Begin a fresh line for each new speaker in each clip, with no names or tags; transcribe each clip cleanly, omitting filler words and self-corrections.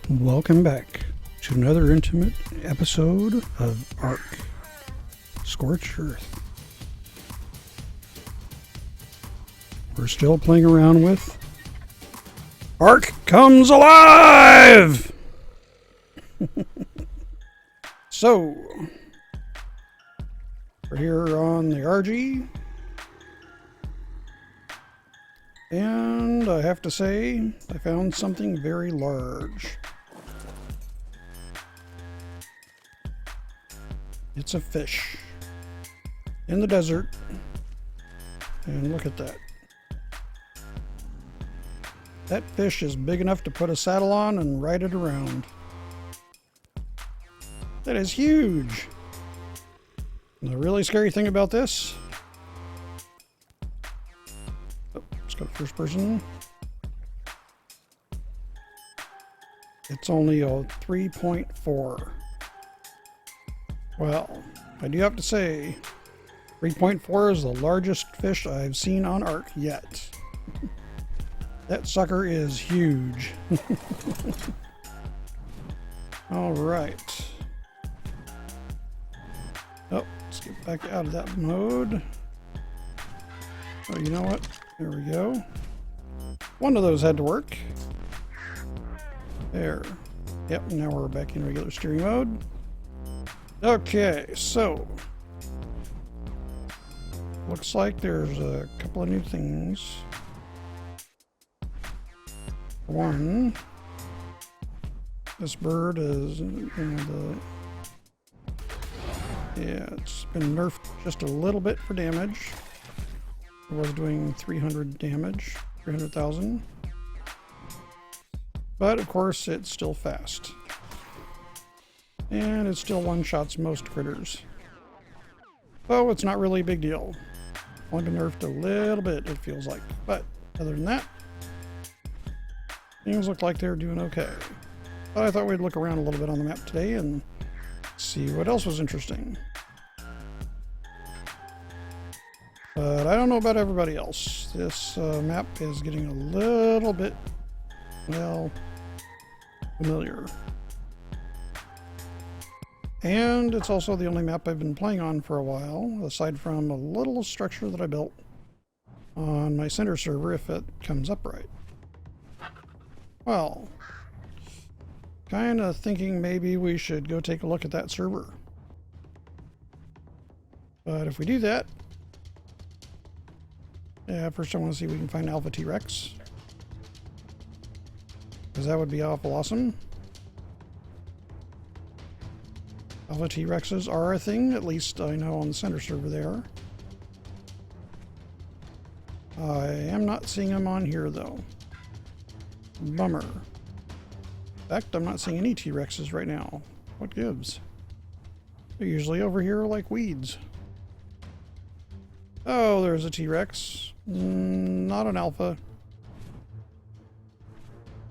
Welcome back to another intimate episode of Ark Scorched Earth. We're still playing around with Ark Comes Alive! So, we're here on the RG. And I have to say, I found something very large. It's a fish in the desert, and look at that. That fish is big enough to put a saddle on and ride it around. That is huge. And the really scary thing about this, let's go first person. It's only a 3.4. Well, I do have to say, 3.4 is the largest fish I've seen on Ark yet. That sucker is huge. All right. Oh, let's get back out of that mode. Oh, you know what? There we go. One of those had to work. There. Yep, now we're back in regular steering mode. Okay, so looks like there's a couple of new things. One, this bird is, it's been nerfed just a little bit for damage. It was doing 300 damage, 300,000. But of course, it's still fast. And it still one-shots most critters. So it's not really a big deal. Only been nerfed a little bit, it feels like. But other than that, things look like they're doing okay. But I thought we'd look around a little bit on the map today and see what else was interesting. But I don't know about everybody else. This map is getting a little bit, well, familiar. And it's also the only map I've been playing on for a while, aside from a little structure that I built on my center server if it comes up right. Well, kind of thinking maybe we should go take a look at that server. But if we do that, yeah, first I want to see if we can find Alpha T-Rex, because that would be awful awesome. Alpha T-Rexes are a thing, at least I know on the center server they are. I am not seeing them on here though. Bummer. In fact, I'm not seeing any T-Rexes right now. What gives? They're usually over here like weeds. Oh, there's a T-Rex. Not an alpha.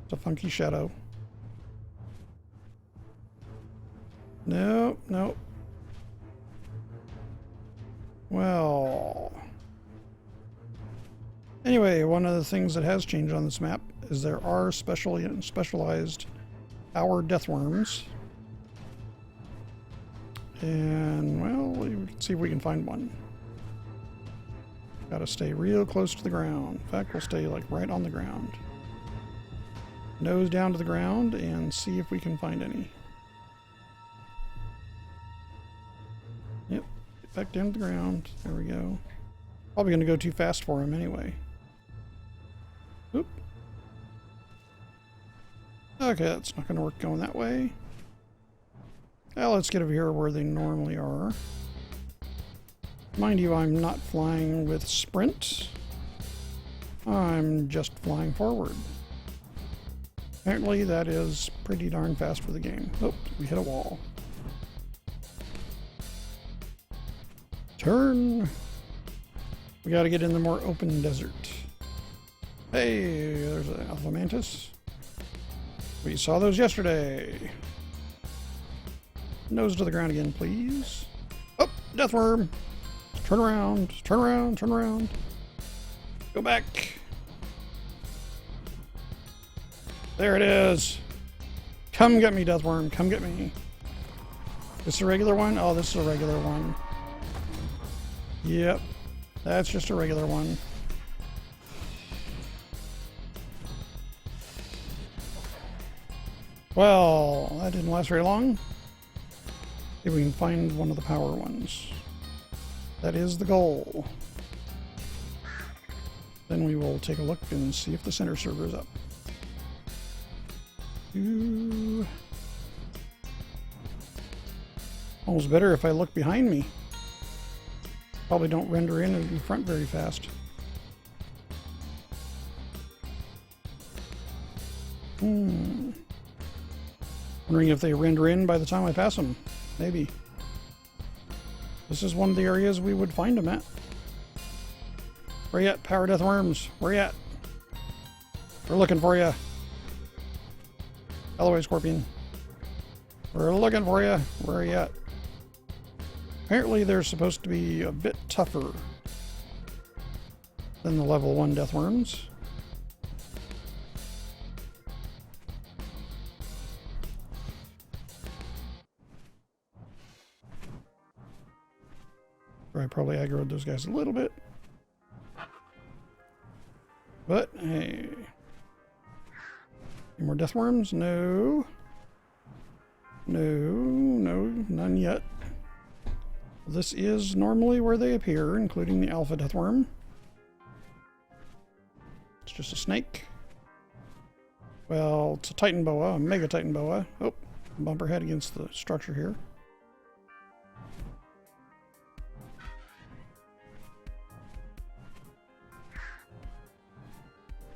It's a funky shadow. Nope, nope. Well, anyway, one of the things that has changed on this map is there are specialized power deathworms. And, well, let's see if we can find one. Gotta stay real close to the ground. In fact, we'll stay like right on the ground. Nose down to the ground and see if we can find any. Yep, get back down to the ground. There we go. Probably going to go too fast for him anyway. Oop. Okay, that's not going to work going that way. Well, let's get over here where they normally are. Mind you, I'm not flying with sprint. I'm just flying forward. Apparently that is pretty darn fast for the game. Oh, we hit a wall. Turn. We got to get in the more open desert. Hey, there's an alpha mantis. We saw those yesterday. Nose to the ground again, please. Oh, deathworm. Turn around, turn around, turn around. Go back. There it is. Come get me, Deathworm. Come get me. This a regular one? Oh, this is a regular one. Yep. That's just a regular one. Well, that didn't last very long. If we can find one of the power ones. That is the goal. Then we will take a look and see if the center server is up. Ooh. Almost better if I look behind me. Probably don't render in front very fast. Wondering if they render in by the time I pass them. Maybe. This is one of the areas we would find them at. Where you at, Power Death Worms? Where you at? We're looking for you. Hello, Scorpion. We're looking for you. Where are you at? Apparently they're supposed to be a bit tougher than the level 1 Death Worms. I probably aggroed those guys a little bit. But, hey. Any more Death Worms? No. No, none yet. This is normally where they appear, including the Alpha Deathworm. It's just a snake. Well, it's a Titan Boa, a Mega Titan Boa. Oh, bumper head against the structure here.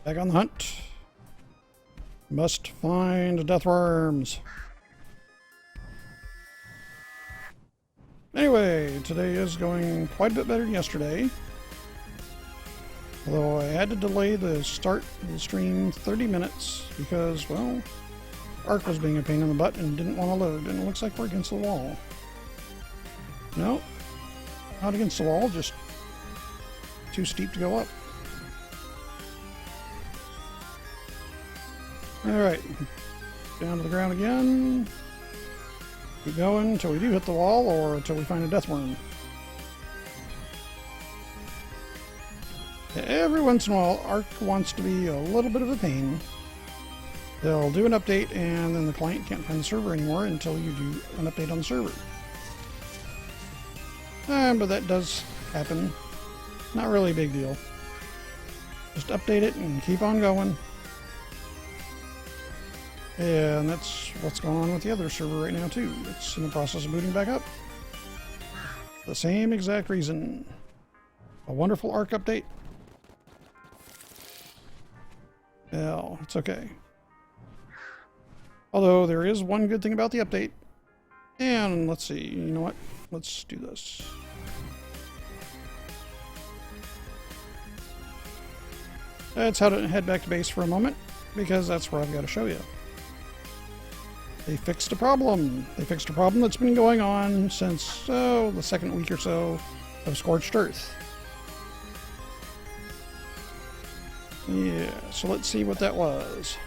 Back on the hunt. Must find Deathworms. Anyway, today is going quite a bit better than yesterday. Although I had to delay the start of the stream 30 minutes because, well, Ark was being a pain in the butt and didn't want to load, and it looks like we're against the wall. No, not against the wall, just too steep to go up. Alright, down to the ground again. Keep going until we do hit the wall or until we find a Deathworm. Every once in a while, Ark wants to be a little bit of a pain. They'll do an update and then the client can't find the server anymore until you do an update on the server. But that does happen. Not really a big deal. Just update it and keep on going. And that's what's going on with the other server right now too. It's in the process of booting back up. The same exact reason. A wonderful Ark update. Well, it's okay. Although there is one good thing about the update. And let's see, you know what? Let's do this. Let's head back to base for a moment, because that's where I've got to show you. They fixed a problem. They fixed a problem that's been going on since, the second week or so of Scorched Earth. Yeah, so let's see what that was.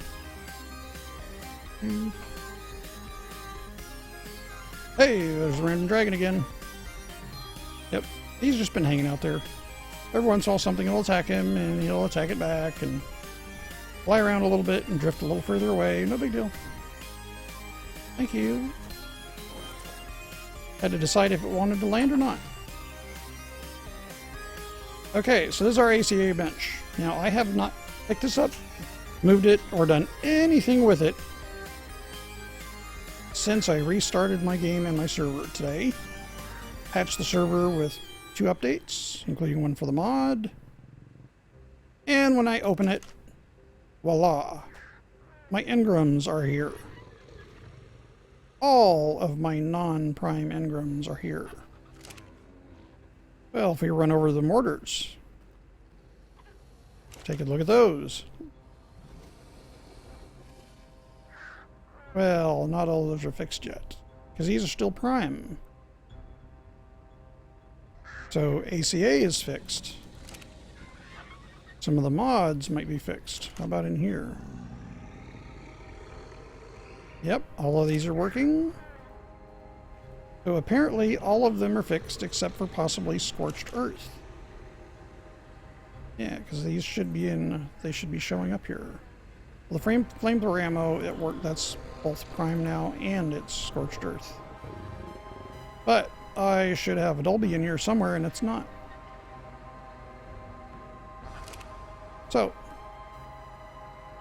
Hey, there's the random dragon again. Yep, he's just been hanging out there. Every once in a while something will attack him, and he'll attack it back, and fly around a little bit and drift a little further away. No big deal. Thank you. Had to decide if it wanted to land or not. Okay, so this is our ACA bench. Now, I have not picked this up, moved it, or done anything with it since I restarted my game and my server today. Patched the server with 2 updates, including one for the mod. And when I open it, voila, my engrams are here. All of my non-prime engrams are here. Well, if we run over the mortars, take a look at those. Well, not all of those are fixed yet, because these are still prime. So ACA is fixed. Some of the mods might be fixed. How about in here? Yep, all of these are working. So apparently all of them are fixed except for possibly Scorched Earth. Yeah, because these should be they should be showing up here. Well, the flamethrower ammo, it worked. That's both prime now and it's Scorched Earth. But I should have a Dolby in here somewhere and it's not. So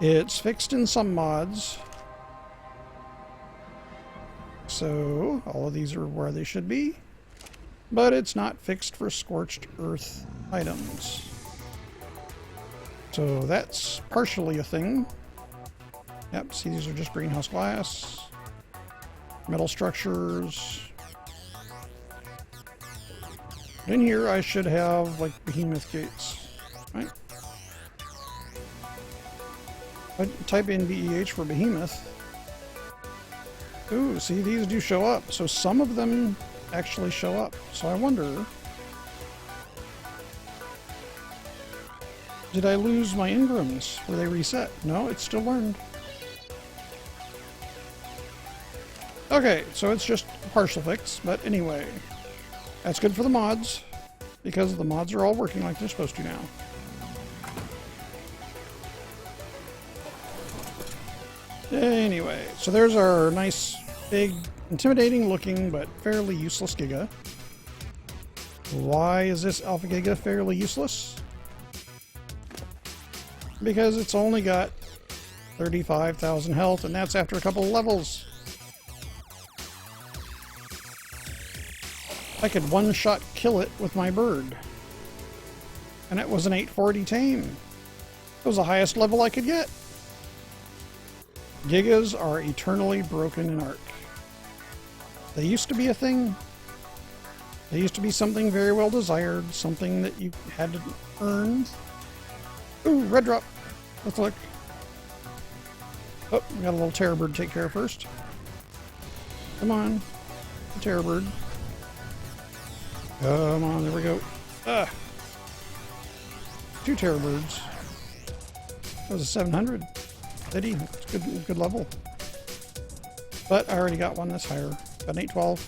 it's fixed in some mods. So all of these are where they should be, but it's not fixed for Scorched Earth items. So that's partially a thing. Yep, see, these are just greenhouse glass, metal structures. In here I should have like behemoth gates, right? I type in BEH for behemoth. Ooh, see, these do show up. So some of them actually show up. So I wonder, did I lose my engrams? Were they reset? No, it's still learned. Okay, so it's just a partial fix, but anyway, that's good for the mods because the mods are all working like they're supposed to now. Anyway, so there's our nice, big, intimidating looking, but fairly useless Giga. Why is this Alpha Giga fairly useless? Because it's only got 35,000 health, and that's after a couple of levels. I could one-shot kill it with my bird. And it was an 840 tame. It was the highest level I could get. Gigas are eternally broken in Ark. They used to be a thing. They used to be something very well desired, something that you had to earn. Ooh, red drop. Let's look. Oh, we got a little terror bird to take care of first. Come on, terror bird. Come on, there we go. Ah, 2 terror birds. That was a 700. It's good level. But I already got one that's higher. Got an 812.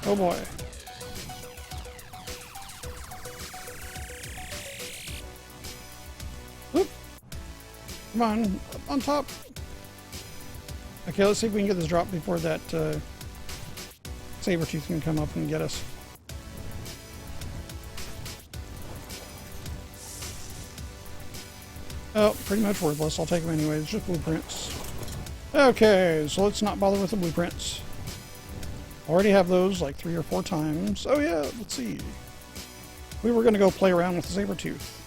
Oh boy. Whoop. Come on, up on top. Okay, let's see if we can get this drop before that saber-tooth can come up and get us. Oh, pretty much worthless. I'll take them anyway. It's just blueprints. Okay, so let's not bother with the blueprints. Already have those like 3 or 4 times. Oh yeah, let's see. We were going to go play around with the saber-tooth.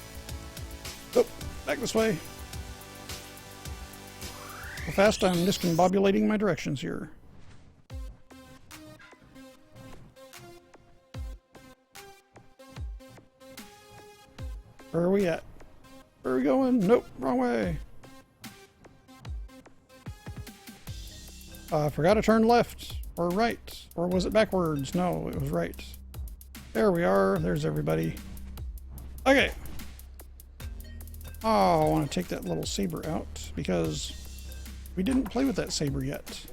Oh, back this way. How fast I'm discombobulating my directions here. Where are we at? Where are we going? Nope, wrong way. I forgot to turn left or right. Or was it backwards? No, it was right. There we are. There's everybody. Okay. Oh, I want to take that little saber out because we didn't play with that saber yet.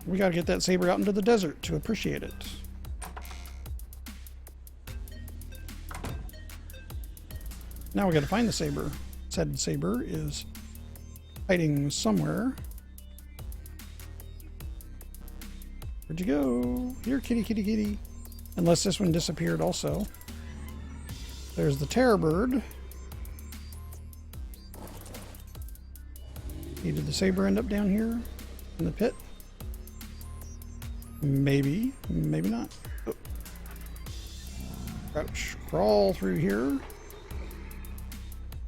We got to get that saber out into the desert to appreciate it. Now we got to find the saber. Said saber is hiding somewhere. Where'd you go? Here, kitty, kitty, kitty. Unless this one disappeared also. There's the terror bird. Did the saber end up down here in the pit? Maybe, maybe not. Oh. Crouch, crawl through here.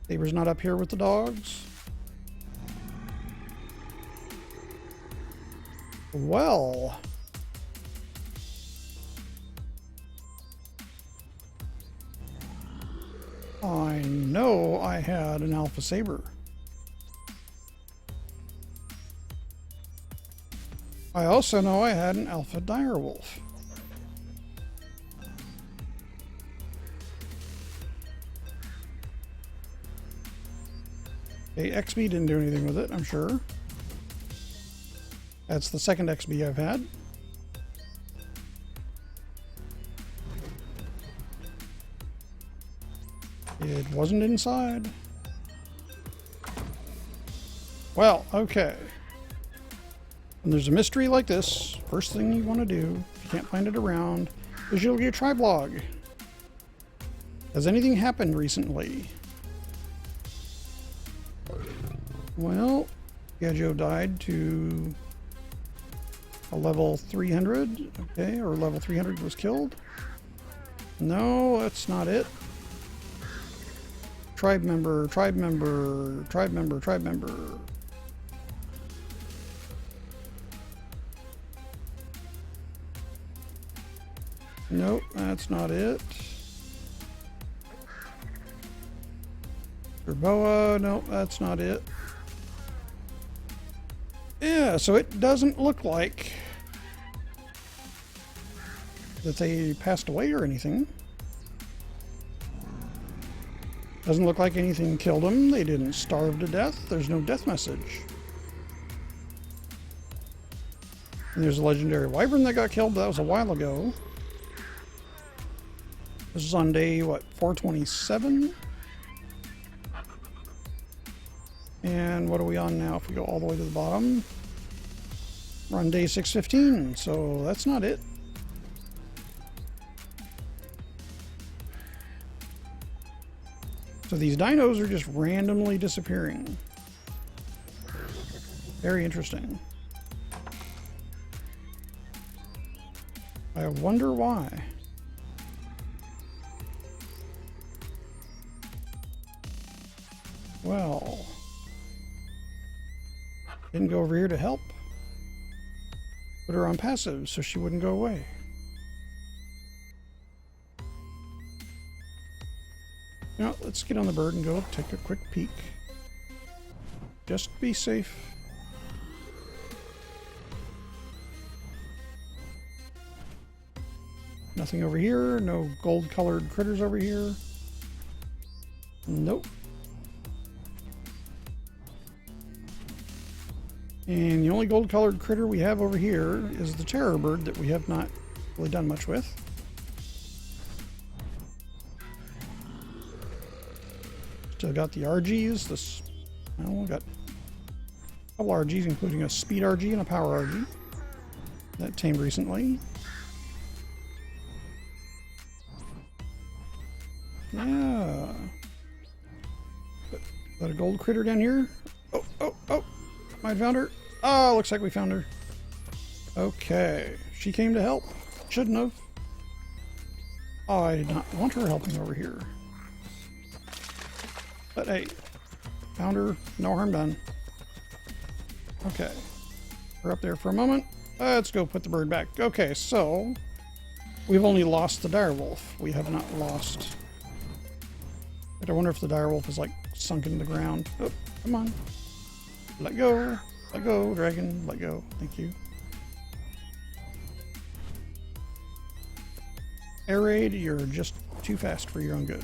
Saber's not up here with the dogs. Well. I know I had an alpha saber. I also know I had an alpha direwolf. Okay, XB didn't do anything with it, I'm sure. That's the second XB I've had. It wasn't inside. Well, okay. When there's a mystery like this, first thing you want to do, if you can't find it around, is you'll get a try blog. Has anything happened recently? Well, Gajo died to a level 300, okay, or level 300 was killed. No, that's not it. Tribe member, tribe member, tribe member, tribe member. Nope, that's not it. Gerboa, nope, that's not it. Yeah, so it doesn't look like that they passed away or anything. Doesn't look like anything killed them. They didn't starve to death. There's no death message. And there's a legendary wyvern that got killed, but that was a while ago. This is on day, what, 427? And what are we on now if we go all the way to the bottom? We're on day 615, so that's not it. So these dinos are just randomly disappearing. Very interesting. I wonder why. Well, didn't go over here to help. Put her on passive so she wouldn't go away. Now, let's get on the bird and go take a quick peek. Just be safe. Nothing over here. No gold-colored critters over here. Nope. And the only gold-colored critter we have over here is the terror bird that we have not really done much with. Still got the RGs. Well, we got a couple RGs, including a speed RG and a power RG that tamed recently. Yeah. Got a gold critter down here. Oh. Might have found her. Oh, looks like we found her. Okay. She came to help. Shouldn't have. Oh, I did not want her helping over here. But hey, found her. No harm done. Okay. We're up there for a moment. Let's go put the bird back. Okay, so we've only lost the direwolf. We have not lost. I wonder if the direwolf is like sunk into the ground. Oh, come on. Let go. Let go, dragon. Let go. Thank you. Air raid, you're just too fast for your own good.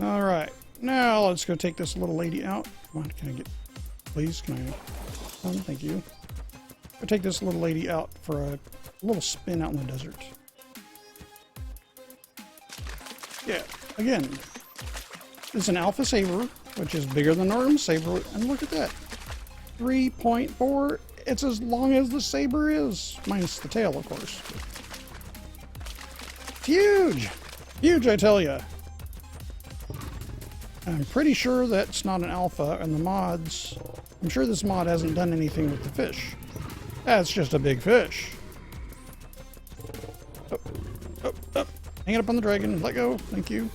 All right. Now let's go take this little lady out. Come on, can I get... Please, can I... thank you. I'll take this little lady out for a little spin out in the desert. Yeah, again, it's an alpha saber, which is bigger than normal saber, and look at that. 3.4, it's as long as the saber is, minus the tail, of course. It's huge! Huge, I tell ya. I'm pretty sure that's not an alpha, and the mods, I'm sure this mod hasn't done anything with the fish. That's just a big fish. Up. Hang it up on the dragon. Let go. Thank you.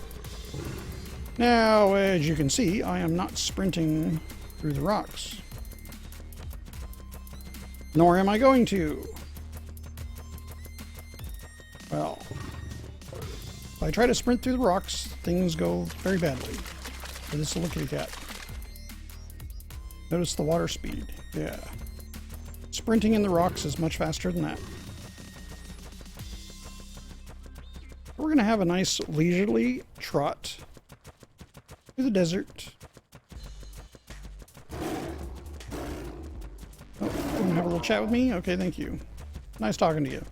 Now, as you can see, I am not sprinting through the rocks. Nor am I going to. Well, if I try to sprint through the rocks, things go very badly. For this little kitty cat. Notice the water speed. Yeah. Sprinting in the rocks is much faster than that. going to have a nice leisurely trot through the desert. Oh, you want to have a little chat with me? Okay, thank you. Nice talking to you.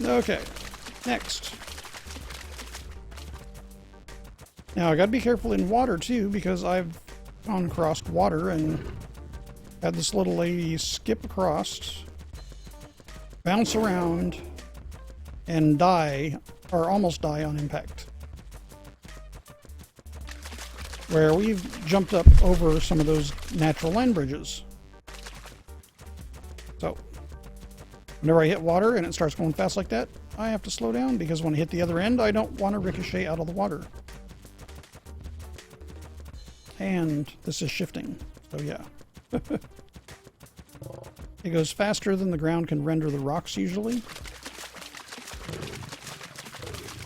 Okay, next. Now, I got to be careful in water, too, because I've gone across water and had this little lady skip across, bounce around, and die, or almost die on impact. Where we've jumped up over some of those natural land bridges. So, whenever I hit water and it starts going fast like that, I have to slow down because when I hit the other end, I don't want to ricochet out of the water. And this is shifting, so yeah. It goes faster than the ground can render the rocks usually.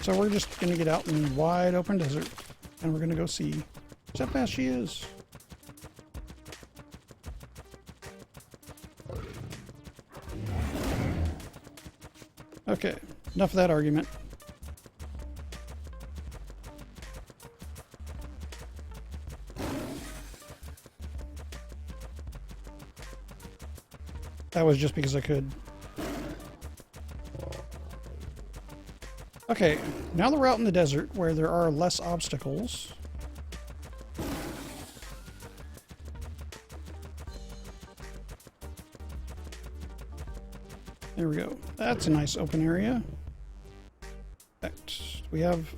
So we're just going to get out in wide open desert and we're going to go see just how fast she is. Okay, enough of that argument. That was just because I could. Okay, now that we're out in the desert where there are less obstacles. There we go. That's a nice open area. In fact, we have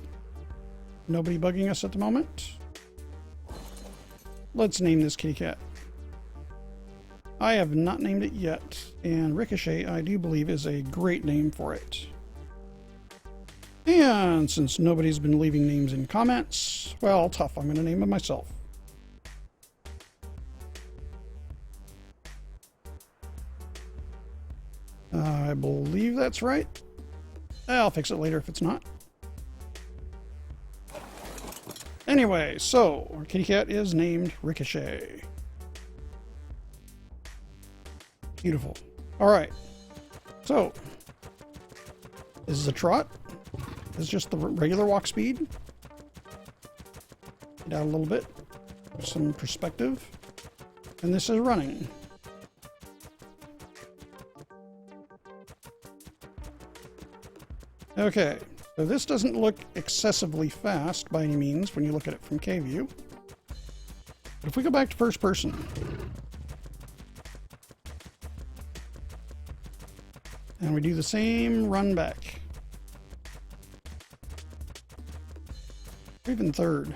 nobody bugging us at the moment. Let's name this kitty cat. I have not named it yet, and Ricochet, I do believe, is a great name for it. And since nobody's been leaving names in comments, well, tough, I'm going to name it myself. I believe that's right. I'll fix it later if it's not. Anyway, so our kitty cat is named Ricochet. Beautiful. All right. So this is a trot. This is just the regular walk speed. Down a little bit. Some perspective. And this is running. Okay. So this doesn't look excessively fast by any means when you look at it from K-view. But if we go back to first person. And we do the same run back. Or even third.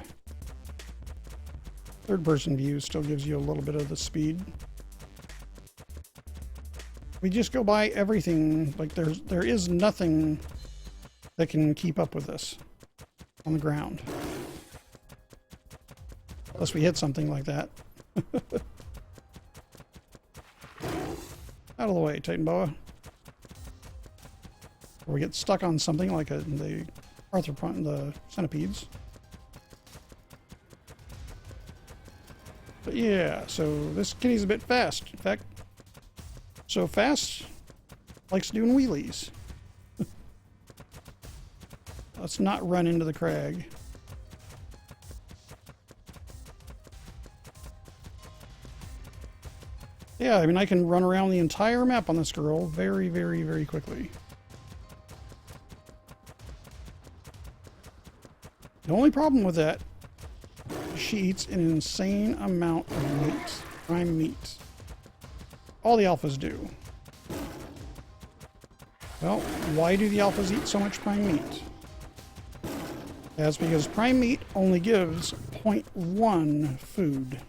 Third person view still gives you a little bit of the speed. We just go by everything, like there is nothing that can keep up with this on the ground. Unless we hit something like that. Out of the way, Titan Boa. Or we get stuck on something like the arthropod, the centipedes. But yeah, so this kitty's a bit fast. In fact, so fast, likes doing wheelies. Let's not run into the crag. Yeah, I mean, I can run around the entire map on this girl very, very, very quickly. The only problem with that, she eats an insane amount of meat, prime meat. All the alphas do. Well, why do the alphas eat so much prime meat? That's because prime meat only gives 0.1 food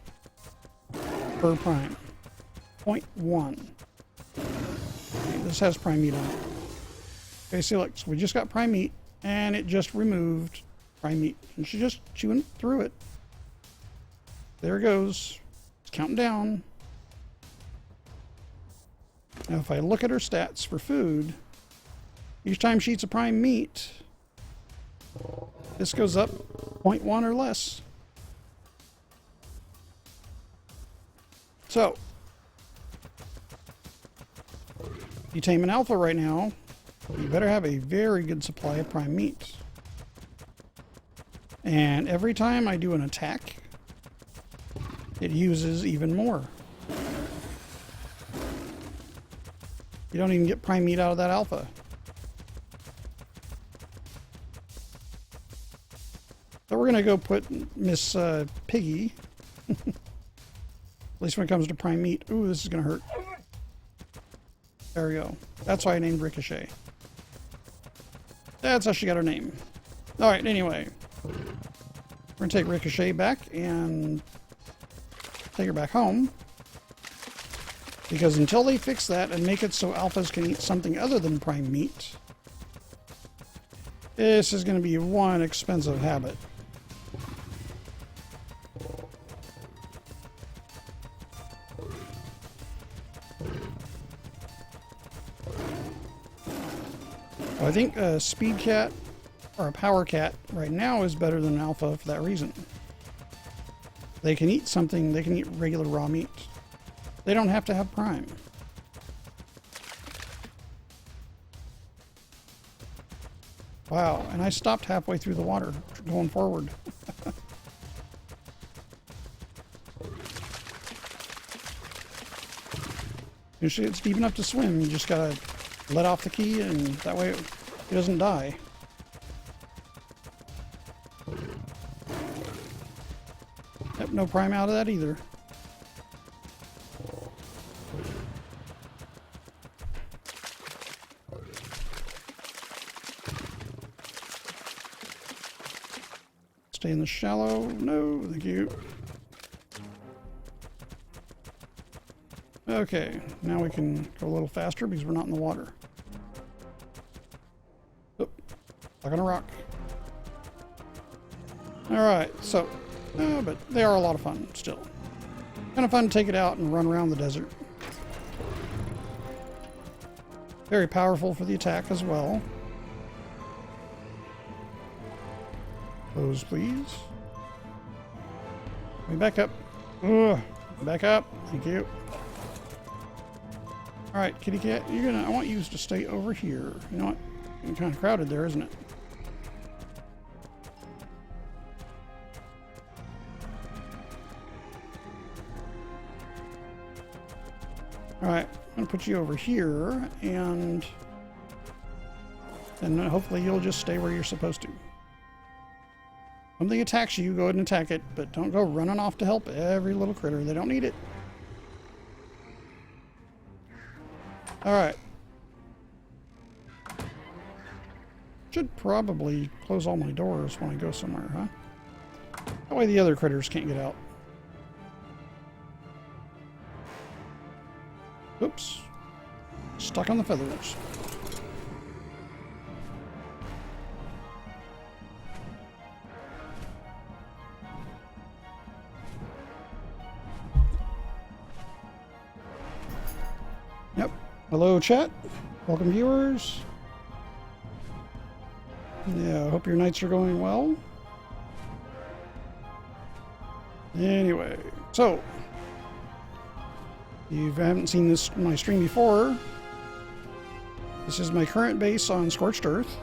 per prime. 0.1. Okay, this has prime meat on it. Okay, see, look, so we just got prime meat, and it just removed prime meat. And she's just chewing through it. There it goes. It's counting down. Now, if I look at her stats for food, each time she eats a prime meat, this goes up 0.1 or less. So, If you tame an alpha right now, you better have a very good supply of prime meat. And every time I do an attack, it uses even more. You don't even get prime meat out of that alpha. So we're going to go put Miss Piggy. At least when it comes to prime meat. Ooh, this is going to hurt. There we go. That's why I named Ricochet. That's how she got her name. Alright, anyway. We're going to take Ricochet back and take her back home. Because until they fix that and make it so alphas can eat something other than prime meat, this is going to be one expensive habit. I think a speed cat or a power cat right now is better than an alpha for that reason. They can eat something, they can eat regular raw meat. They don't have to have prime. Wow, and I stopped halfway through the water going forward. Usually it's deep enough to swim, you just gotta let off the key and that way it doesn't die. Yep, no prime out of that either. Stay in the shallow. No, thank you. Okay, now we can go a little faster because we're not in the water. Oh, stuck on a rock. Alright, so, but they are a lot of fun still. Kind of fun to take it out and run around the desert. Very powerful for the attack as well. Close, please. Let me back up. Ugh, back up. Thank you. Alright, kitty cat, I want you to stay over here. You know what? It's kind of crowded there, isn't it? Alright, I'm going to put you over here, and then hopefully you'll just stay where you're supposed to. Something attacks you, go ahead and attack it, but don't go running off to help every little critter. They don't need it. Alright. Should probably close all my doors when I go somewhere, huh? That way the other critters can't get out. Oops. Stuck on the feathers. Yep. Hello, chat. Welcome, viewers. Yeah, I hope your nights are going well. Anyway, so if you haven't seen my stream before, this is my current base on Scorched Earth.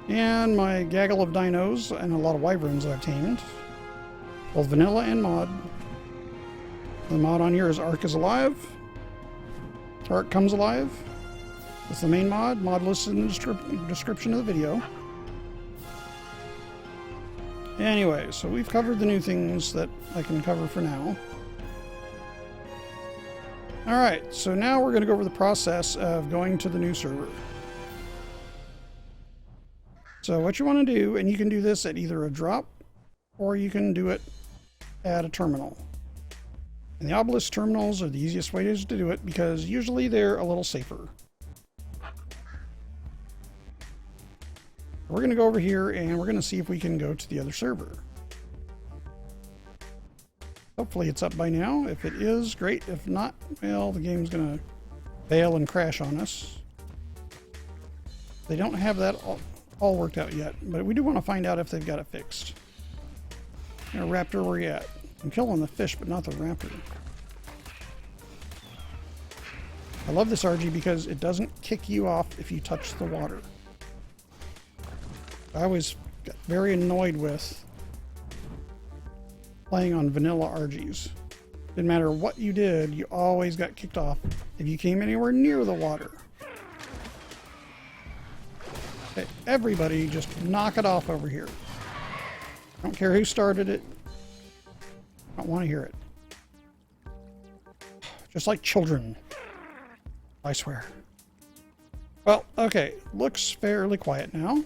And my gaggle of dinos and a lot of wyverns I've tamed. Both vanilla and mod. The mod on here is Ark is Alive. Ark Comes Alive. That's the main mod. Mod listed in the description of the video. Anyway, so we've covered the new things that I can cover for now. Alright, so now we're going to go over the process of going to the new server. So what you want to do, and you can do this at either a drop, or you can do it at a terminal. And the obelisk terminals are the easiest ways to do it because usually they're a little safer. We're going to go over here and we're going to see if we can go to the other server. Hopefully it's up by now. If it is, great. If not, well, the game's going to fail and crash on us. They don't have that all worked out yet, but we do want to find out if they've got it fixed. You know, Raptor, where you at? I'm killing the fish, but not the raptor. I love this RG because it doesn't kick you off if you touch the water. I always got very annoyed with playing on vanilla RGs. Didn't matter what you did, you always got kicked off if you came anywhere near the water. Okay, everybody just knock it off over here. Don't care who started it. I don't want to hear it. Just like children. I swear. Well, okay. Looks fairly quiet now.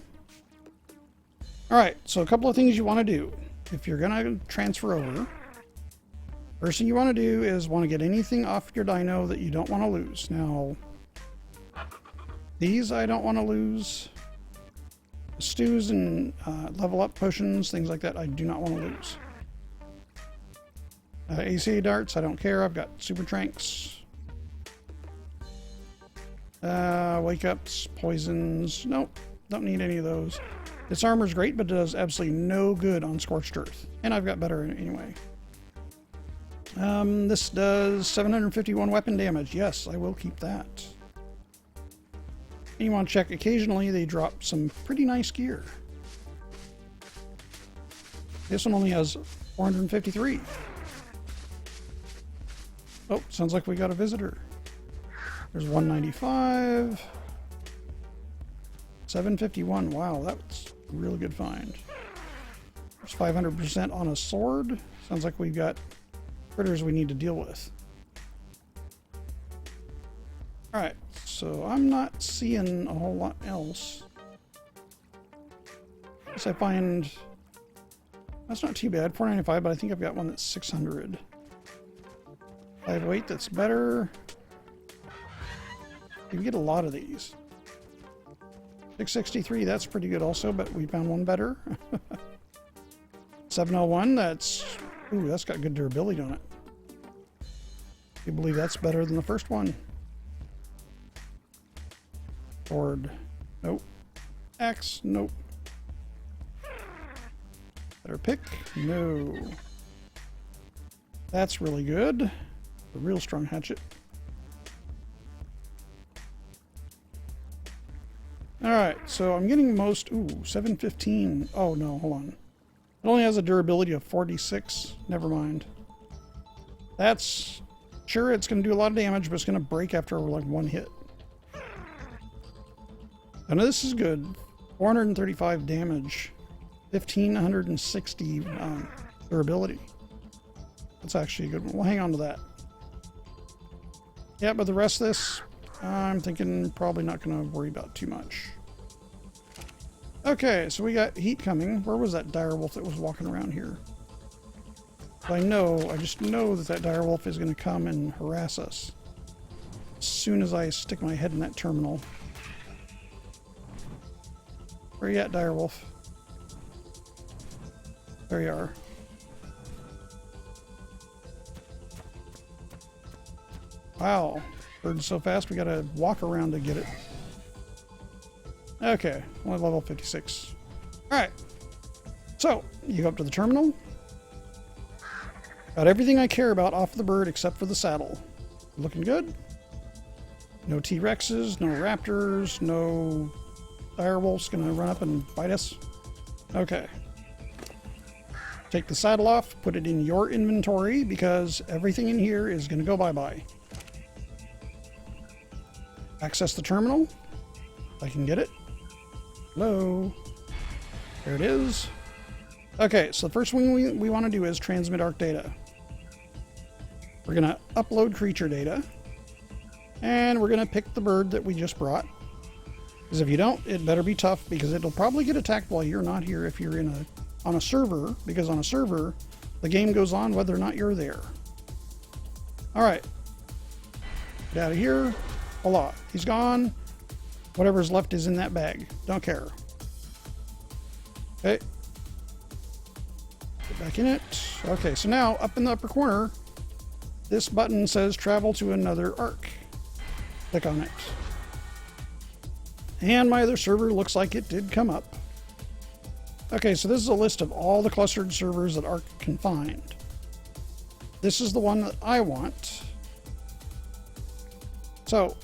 Alright, so a couple of things you want to do. If you're going to transfer over, first thing you want to do is want to get anything off your dino that you don't want to lose. Now, these I don't want to lose. Stews and level up potions, things like that, I do not want to lose. ACA darts, I don't care. I've got super Tranqs. Wake ups, poisons. Nope, don't need any of those. This armor's great, but it does absolutely no good on Scorched Earth. And I've got better anyway. This does 751 weapon damage. Yes, I will keep that. And you want to check occasionally they drop some pretty nice gear. This one only has 453. Oh, sounds like we got a visitor. There's 195. 751. Wow, that's a really good find. There's 500% on a sword. Sounds like we've got critters we need to deal with. Alright, so I'm not seeing a whole lot else. Guess I find... That's not too bad. 495, but I think I've got one that's 600. 508, that's better. You can get a lot of these. 663, that's pretty good also, but we found one better. 701, that's... Ooh, that's got good durability on it. You believe that's better than the first one? Sword. Nope. Axe. Nope. Better pick. No. That's really good. A real strong hatchet. Alright, so I'm getting most... Ooh, 715. Oh, no, hold on. It only has a durability of 46. Never mind. That's... Sure, it's going to do a lot of damage, but it's going to break after like one hit. And this is good. 435 damage. 1,560 durability. That's actually a good one. We'll hang on to that. Yeah, but the rest of this, I'm thinking probably not going to worry about too much. Okay, so we got heat coming. Where was that direwolf that was walking around here? I just know that direwolf is going to come and harass us as soon as I stick my head in that terminal. Where you at, direwolf? There you are. Wow, bird's so fast we gotta walk around to get it. Okay, only level 56. Alright, so you go up to the terminal. Got everything I care about off the bird except for the saddle. Looking good. No T-Rexes, no Raptors, no direwolves gonna run up and bite us. Okay. Take the saddle off, put it in your inventory because everything in here is gonna go bye-bye. Access the terminal. If I can get it. Hello. There it is. Okay, so the first thing we want to do is transmit Ark data. We're going to upload creature data. And we're going to pick the bird that we just brought. Because if you don't, it better be tough because it'll probably get attacked while you're not here if you're on a server. Because on a server, the game goes on whether or not you're there. Alright. Get out of here. Voila. He's gone. Whatever's left is in that bag. Don't care. Okay. Get back in it. Okay, so now up in the upper corner, this button says travel to another Ark. Click on it. And my other server looks like it did come up. Okay, so this is a list of all the clustered servers that Ark can find. This is the one that I want. So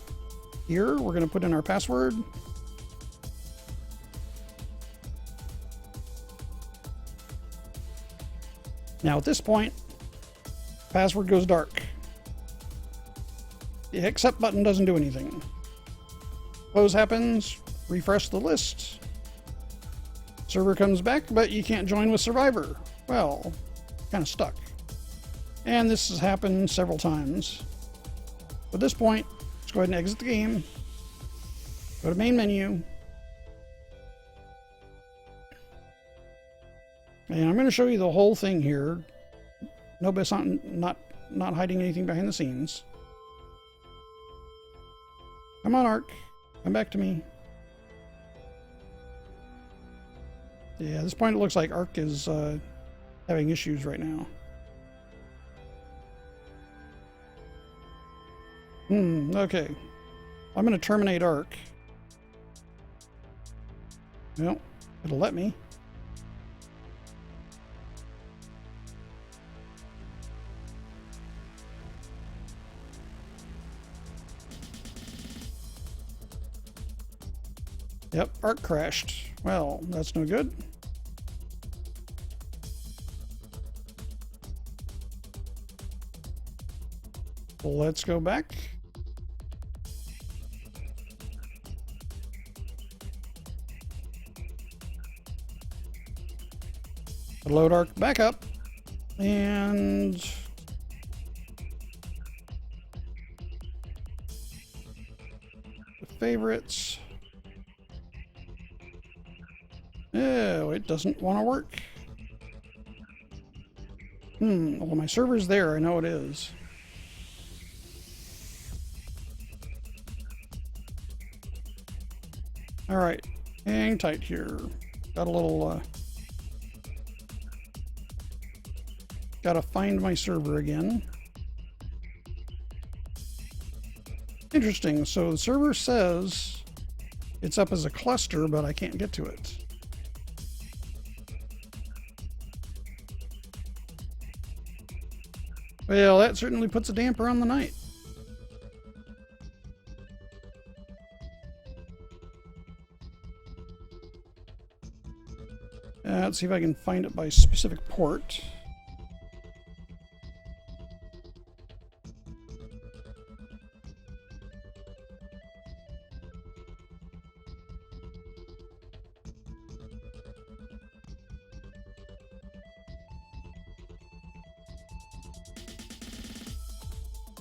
here we're going to put in our password. Now at this point, password goes dark. The accept button doesn't do anything. Close happens, refresh the list. Server comes back, but you can't join with Survivor. Well, kind of stuck. And this has happened several times. At this point, let's go ahead and exit the game. Go to main menu. And I'm going to show you the whole thing here. Nobody's not hiding anything behind the scenes. Come on, Ark. Come back to me. Yeah, at this point it looks like Ark is having issues right now. Okay. I'm going to terminate Ark. Well, it'll let me. Yep, Ark crashed. Well, that's no good. Let's go back. Load Ark back up. And the favorites. Oh, it doesn't want to work. Well, my server's there. I know it is. All right, hang tight here. Got a little, gotta find my server again. Interesting, so the server says it's up as a cluster, but I can't get to it. Well, that certainly puts a damper on the night. Let's see if I can find it by specific port.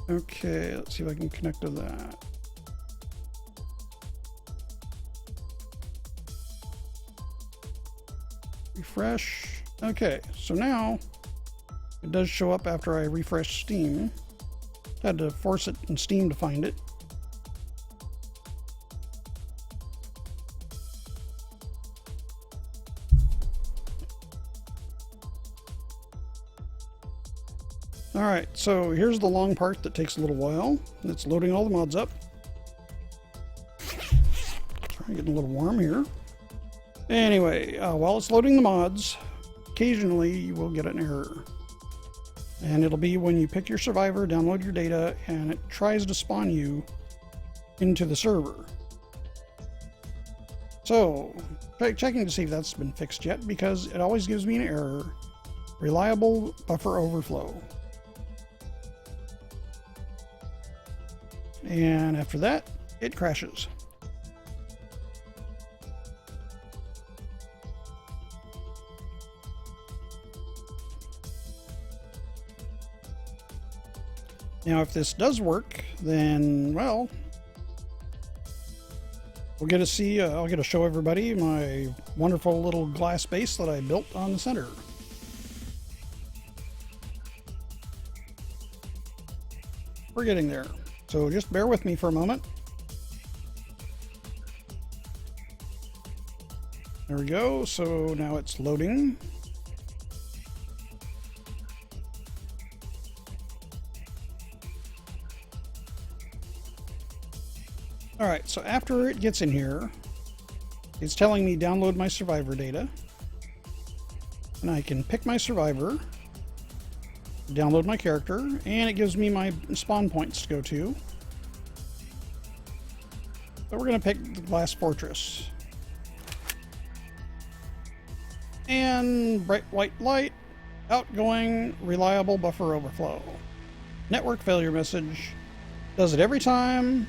Okay, let's see if I can connect to that. Refresh. Okay, so now it does show up after I refresh Steam. Had to force it in Steam to find it. Alright, so here's the long part that takes a little while. It's loading all the mods up. Sorry, getting a little warm here. Anyway, while it's loading the mods, occasionally you will get an error. And it'll be when you pick your survivor, download your data, and it tries to spawn you into the server. So, checking to see if that's been fixed yet, because it always gives me an error. Reliable buffer overflow. And after that, it crashes. Now, if this does work, then, well, we'll get to see, I'll get to show everybody my wonderful little glass base that I built on the center. We're getting there. So just bear with me for a moment. There we go. So now it's loading. All right, so after it gets in here, it's telling me download my survivor data. And I can pick my survivor, download my character, and it gives me my spawn points to go to. But we're going to pick the Glass Fortress. And bright white light, outgoing, reliable buffer overflow. Network failure message. Does it every time.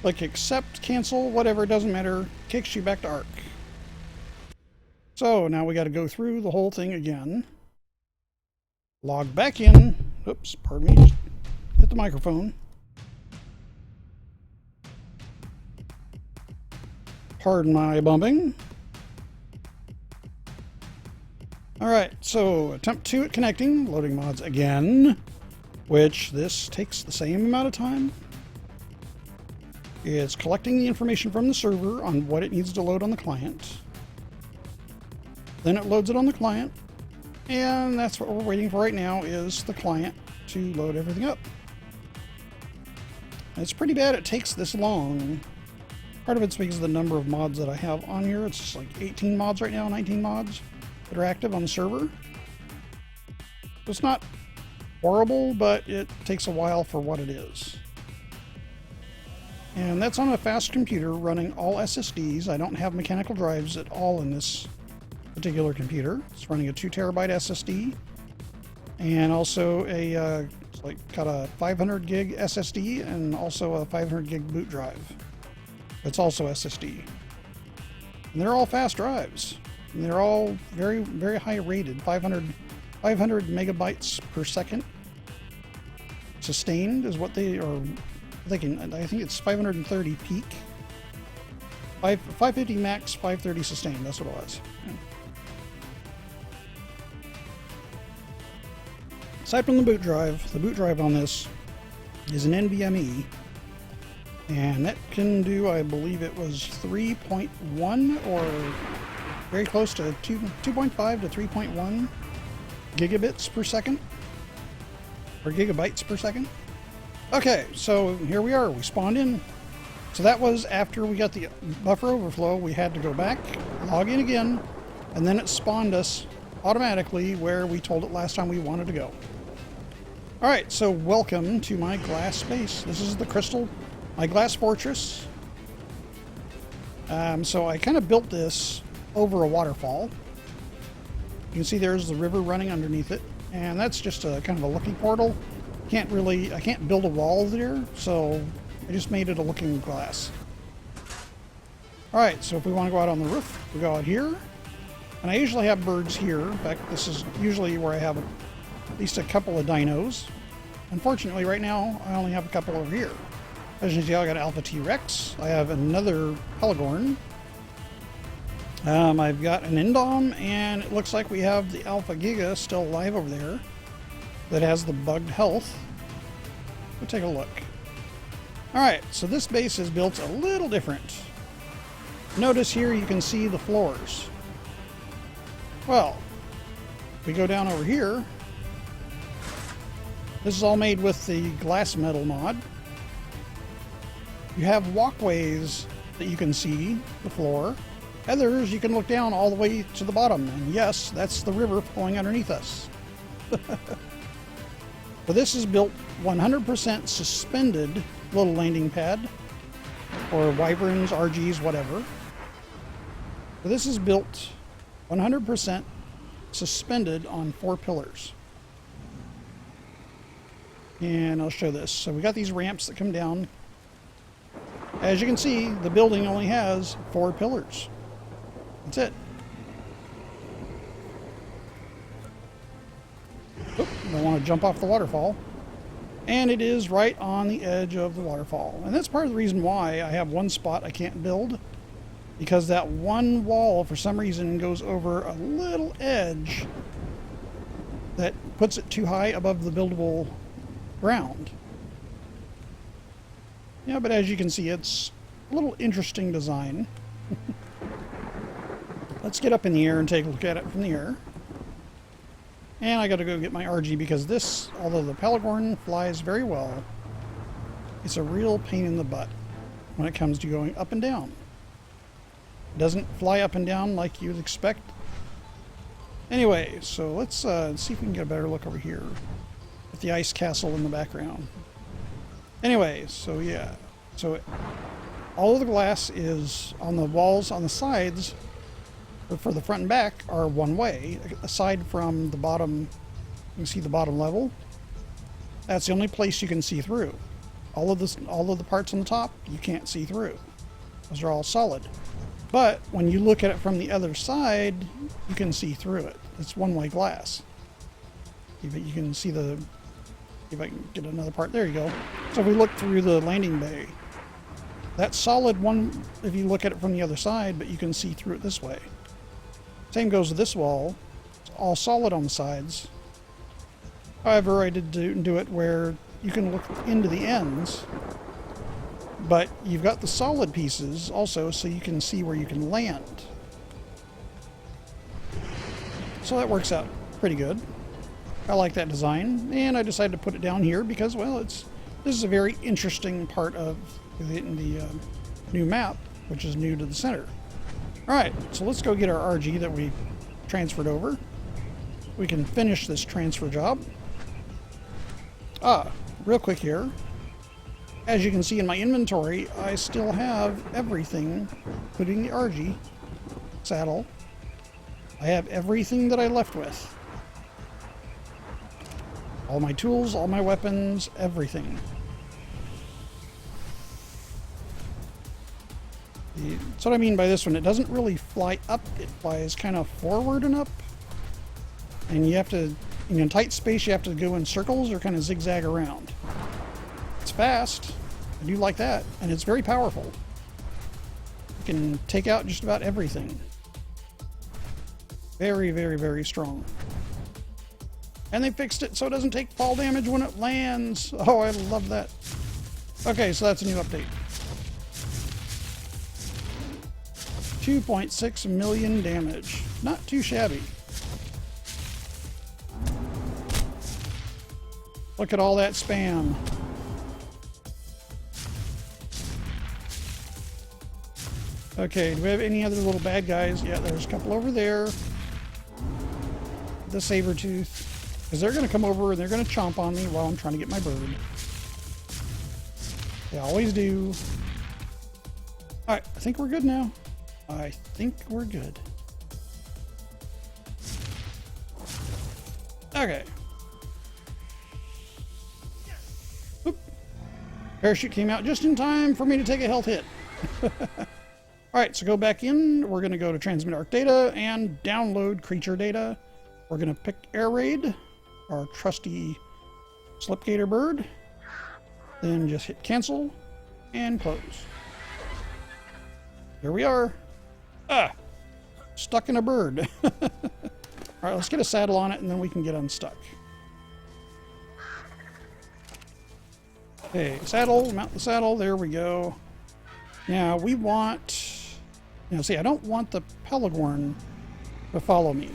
Click accept, cancel, whatever, it doesn't matter. Kicks you back to Ark. So now we got to go through the whole thing again. Log back in. Oops, pardon me. Just hit the microphone. Pardon my bumping. Alright, so attempt 2 at connecting, loading mods again, which this takes the same amount of time. It's collecting the information from the server on what it needs to load on the client. Then it loads it on the client, and that's what we're waiting for right now, is the client to load everything up. It's pretty bad it takes this long. Part of it's because of the number of mods that I have on here. It's like 18 mods right now, 19 mods that are active on the server. It's not horrible, but it takes a while for what it is. And that's on a fast computer running all SSDs. I don't have mechanical drives at all in this particular computer. It's running a 2 terabyte SSD, and also it's like got a 500 gig SSD and also a 500 gig boot drive. It's also SSD. And they're all fast drives. And they're all very, very high rated. 500 megabytes per second sustained is what they are. I think it's 530 peak. 550 max, 530 sustained. That's what it was. Yeah. Aside from the boot drive on this is an NVMe, and that can do, I believe it was 3.1 or very close to 2.5 to 3.1 gigabits per second, or gigabytes per second. Okay, so here we are. We spawned in. So that was after we got the buffer overflow. We had to go back, log in again, and then it spawned us automatically where we told it last time we wanted to go. Alright, so welcome to my glass space. This is the crystal, my glass fortress. So I kind of built this over a waterfall. You can see there's the river running underneath it, and that's just a kind of a looking portal. I can't build a wall there, so I just made it a looking glass. Alright, so if we want to go out on the roof, we go out here. And I usually have birds here. In fact, this is usually where I have at least a couple of dinos. Unfortunately, right now, I only have a couple over here. As you can see, I got an Alpha T-Rex. I have another Peligorn. I've got an Indom, and it looks like we have the Alpha Giga still alive over there that has the bugged health. We'll take a look. Alright, so this base is built a little different. Notice here you can see the floors. Well, if we go down over here, this is all made with the glass metal mod. You have walkways that you can see the floor. Others, you can look down all the way to the bottom. And yes, that's the river flowing underneath us. But this is built 100% suspended little landing pad, or wyverns, RGs, whatever. But this is built 100% suspended on 4 pillars. And I'll show this. So we got these ramps that come down. As you can see, the building only has 4 pillars. That's it. Oop, don't want to jump off the waterfall. And it is right on the edge of the waterfall. And that's part of the reason why I have one spot I can't build. Because that one wall, for some reason, goes over a little edge that puts it too high above the buildable ground. Yeah, but as you can see, it's a little interesting design. Let's get up in the air and take a look at it from the air. And I gotta go get my RG because this, although the Peligorn flies very well, it's a real pain in the butt when it comes to going up and down. It doesn't fly up and down like you'd expect. Anyway, so let's see if we can get a better look over here with the ice castle in the background. Anyway, so yeah. So all of the glass is on the walls on the sides, but for the front and back are one way, aside from the bottom. You can see the bottom level. That's the only place you can see through. All of the parts on the top, you can't see through. Those are all solid. But when you look at it from the other side, you can see through it. It's one-way glass. You can see the... If I can get another part. There you go. So if we look through the landing bay, that's solid one if you look at it from the other side, but you can see through it this way. Same goes with this wall. It's all solid on the sides. However, I did do it where you can look into the ends, but you've got the solid pieces also, so you can see where you can land. So that works out pretty good. I like that design, and I decided to put it down here because, well, this is a very interesting part of the new map, which is new to the center. All right, so let's go get our RG that we transferred over. We can finish this transfer job. Real quick here. As you can see in my inventory, I still have everything, including the RG saddle. I have everything that I left with. All my tools, all my weapons, everything. That's what I mean by this one. It doesn't really fly up. It flies kind of forward and up. And you have to, in tight space, you have to go in circles or kind of zigzag around. It's fast. I do like that. And it's very powerful. You can take out just about everything. Very, very, very strong. And they fixed it so it doesn't take fall damage when it lands. Oh, I love that. Okay, so that's a new update. 2.6 million damage. Not too shabby. Look at all that spam. Okay, do we have any other little bad guys? Yeah, there's a couple over there. The saber tooth. Because they're going to come over and they're going to chomp on me while I'm trying to get my bird. They always do. Alright, I think we're good now. I think we're good. Okay. Oop. Parachute came out just in time for me to take a health hit. Alright, so go back in. We're going to go to transmit Ark data and download creature data. We're going to pick Air Raid, our trusty Slipgator bird. Then just hit cancel and close. Here we are. Stuck in a bird. Alright, let's get a saddle on it and then we can get unstuck. Okay, saddle, mount the saddle, there we go. Now we want, see, I don't want the Pelagorn to follow me.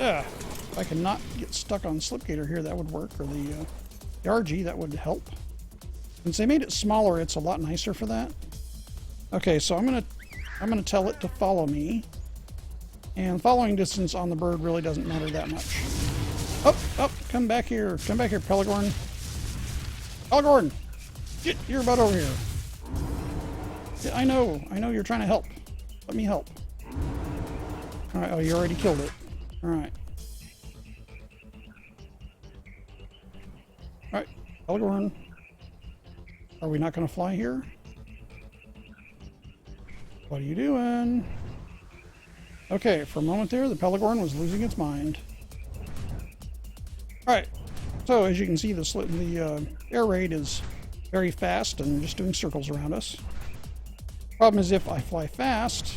If I can not get stuck on Slipgator here, that would work, or the RG, that would help. Since they made it smaller, it's a lot nicer for that. Okay, so I'm gonna tell it to follow me, and following distance on the bird really doesn't matter that much. Oh, come back here, Pelagorn. Pelagorn, get your butt over here. Yeah, I know you're trying to help. Let me help. All right, oh, you already killed it. All right. All right, Pelagorn. Are we not going to fly here? What are you doing? Okay, for a moment there, the Pelagorn was losing its mind. All right, so as you can see, the air raid is very fast and just doing circles around us. Problem is, if I fly fast,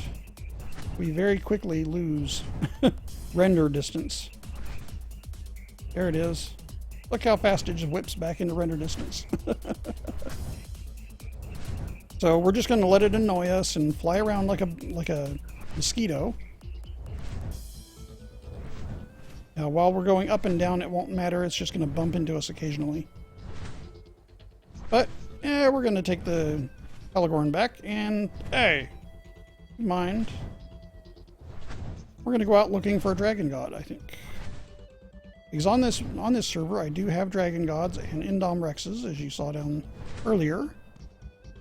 we very quickly lose render distance. There it is. Look how fast it just whips back into render distance. So we're just going to let it annoy us and fly around like a mosquito. Now, while we're going up and down, it won't matter. It's just going to bump into us occasionally. But, yeah, we're going to take the Pelagorn back and, hey, mind. We're going to go out looking for a dragon god, I think. Because on this server, I do have dragon gods and Indom Rexes, as you saw down earlier.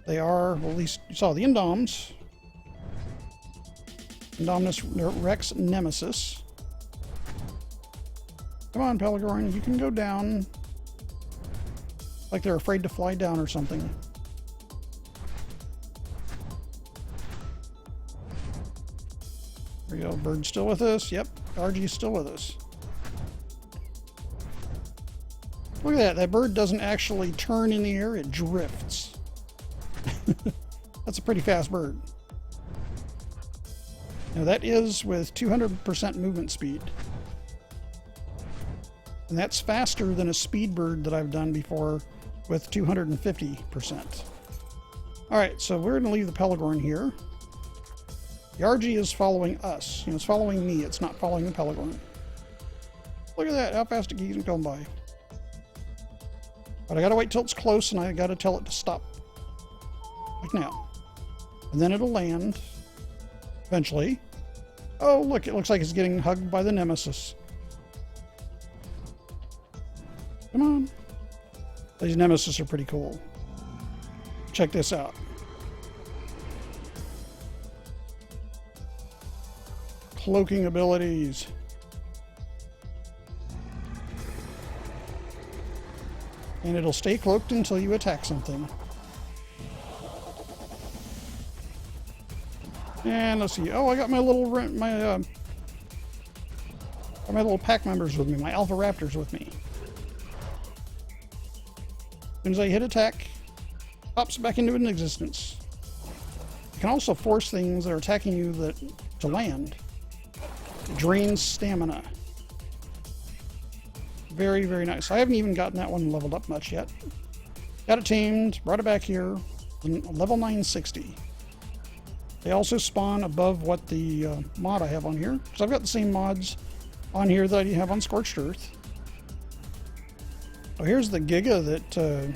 They are, well, at least you saw the Indoms. Indominus Rex Nemesis. Come on, Pelagorn, you can go down. Like they're afraid to fly down or something. There we go. Bird's still with us. Yep. RG's still with us. Look at that. That bird doesn't actually turn in the air. It drifts. That's a pretty fast bird. Now that is with 200% movement speed. And that's faster than a speed bird that I've done before with 250%. Alright, so we're going to leave the Pelagorn here. The RG is following us. You know, it's following me. It's not following the Pelagorn. Look at that, how fast it keeps going by. But I gotta wait till it's close and I gotta tell it to stop. Like now. And then it'll land. Eventually. Oh, look, it looks like it's getting hugged by the Nemesis. Come on. These Nemesis are pretty cool. Check this out. Cloaking abilities. And it'll stay cloaked until you attack something. And let's see. Oh, I got my little my little pack members with me. My Alpha Raptors with me. As soon as I hit attack, pops back into existence. You can also force things that are attacking you to land. It drains stamina. Very, very nice. I haven't even gotten that one leveled up much yet. Got it tamed, brought it back here, level 960. They also spawn above what the mod I have on here. So I've got the same mods on here that you have on Scorched Earth. Oh, here's the Giga that... I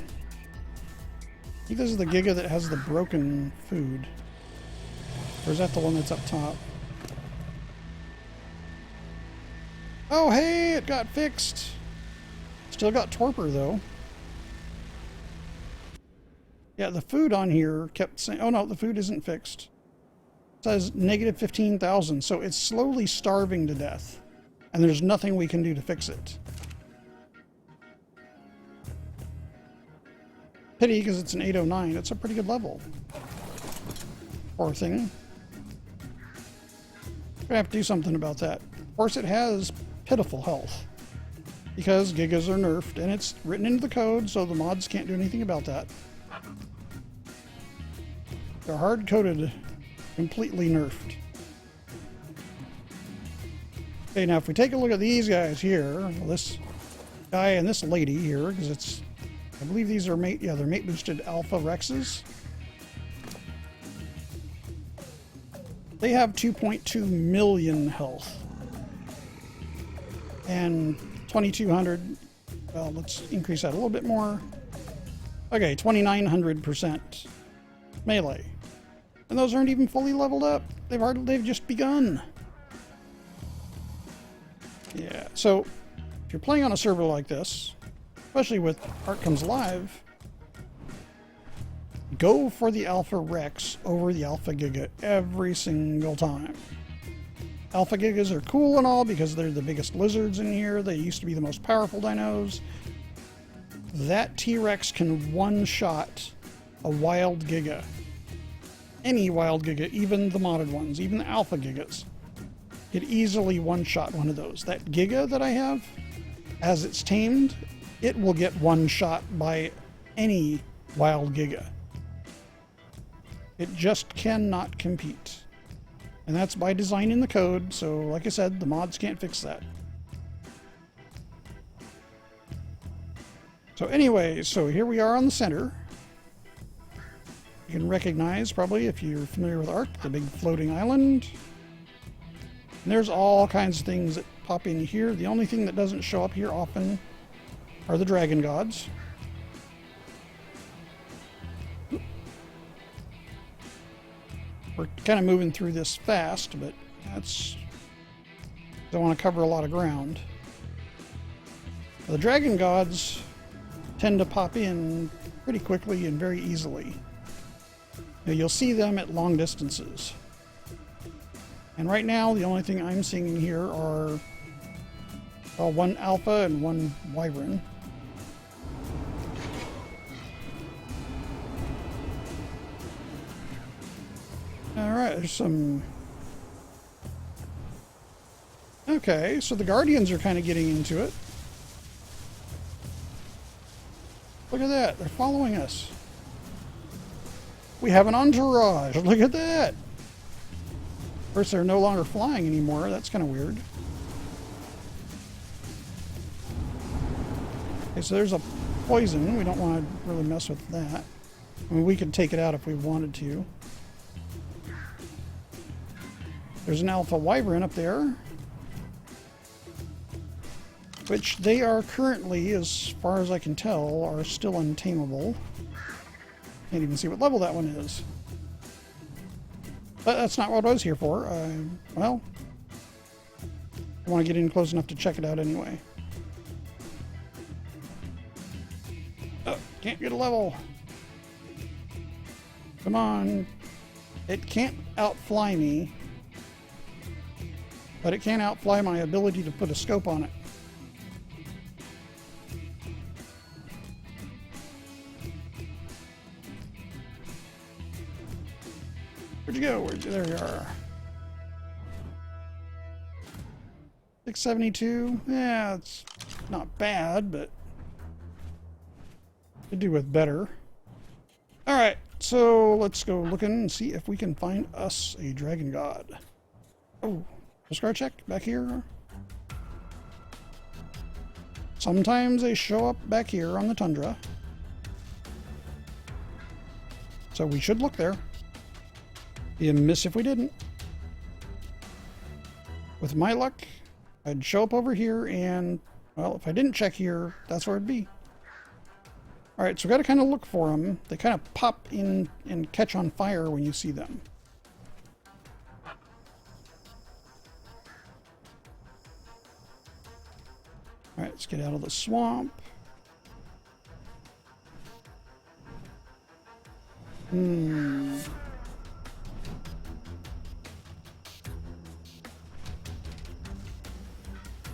think this is the Giga that has the broken food. Or is that the one that's up top? Oh, hey, it got fixed. Still got torpor, though. Yeah, the food on here kept saying... Oh, no, the food isn't fixed. It says negative 15,000, so it's slowly starving to death. And there's nothing we can do to fix it. Pity, because it's an 809. It's a pretty good level. Poor thing. Gonna have to do something about that. Of course, it has pitiful health. Because Gigas are nerfed, and it's written into the code, so the mods can't do anything about that. They're hard-coded, completely nerfed. Okay, now if we take a look at these guys here, this guy and this lady here, because it's, I believe these are mate, yeah, they're mate-boosted Alpha Rexes. They have 2.2 million health. And 2,200, well, let's increase that a little bit more. Okay, 2,900% melee. And those aren't even fully leveled up. They've just begun. Yeah, so if you're playing on a server like this, especially with Ark Comes Alive, go for the Alpha Rex over the Alpha Giga every single time. Alpha Gigas are cool and all because they're the biggest lizards in here. They used to be the most powerful dinos. That T-Rex can one-shot a wild Giga. Any wild Giga, even the modded ones, even the Alpha Gigas. It easily one-shot one of those. That Giga that I have, as it's tamed, it will get one-shot by any wild Giga. It just cannot compete. And that's by design in the code, so like I said, the mods can't fix that. So anyway, so here we are on the center. You can recognize, probably, if you're familiar with Ark, the big floating island. And there's all kinds of things that pop in here. The only thing that doesn't show up here often are the dragon gods. We're kind of moving through this fast, but that's... don't want to cover a lot of ground. The dragon gods tend to pop in pretty quickly and very easily. Now, you'll see them at long distances. And right now, the only thing I'm seeing in here are one alpha and one wyvern. Alright, there's some... Okay, so the guardians are kind of getting into it. Look at that, they're following us. We have an entourage, look at that! Of course, they're no longer flying anymore, that's kind of weird. Okay, so there's a poison, we don't want to really mess with that. I mean, we could take it out if we wanted to. There's an alpha wyvern up there, which they are currently, as far as I can tell, are still untamable. Can't even see what level that one is. But that's not what I was here for. Well, I want to get in close enough to check it out anyway. Oh, can't get a level. Come on. It can't outfly me. But it can outfly my ability to put a scope on it. Where'd you go? There you are. 672. Yeah, it's not bad, but could do with better. Alright, so let's go looking and see if we can find us a dragon god. Oh. Scar check back here. Sometimes they show up back here on the tundra. So we should look there. Be a miss if we didn't. With my luck, I'd show up over here and, well, if I didn't check here, that's where it'd be. Alright, so we gotta kind of look for them. They kind of pop in and catch on fire when you see them. Alright, let's get out of the swamp.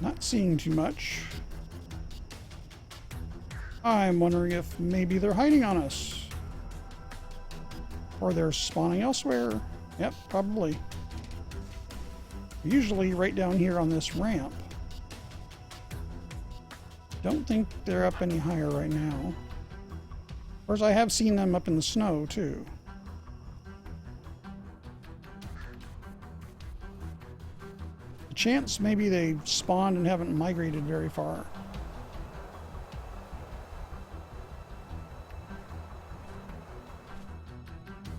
Not seeing too much. I'm wondering if maybe they're hiding on us. Or they're spawning elsewhere. Yep, probably. Usually right down here on this ramp. Don't think they're up any higher right now. Of course, I have seen them up in the snow, too. A chance maybe they spawned and haven't migrated very far.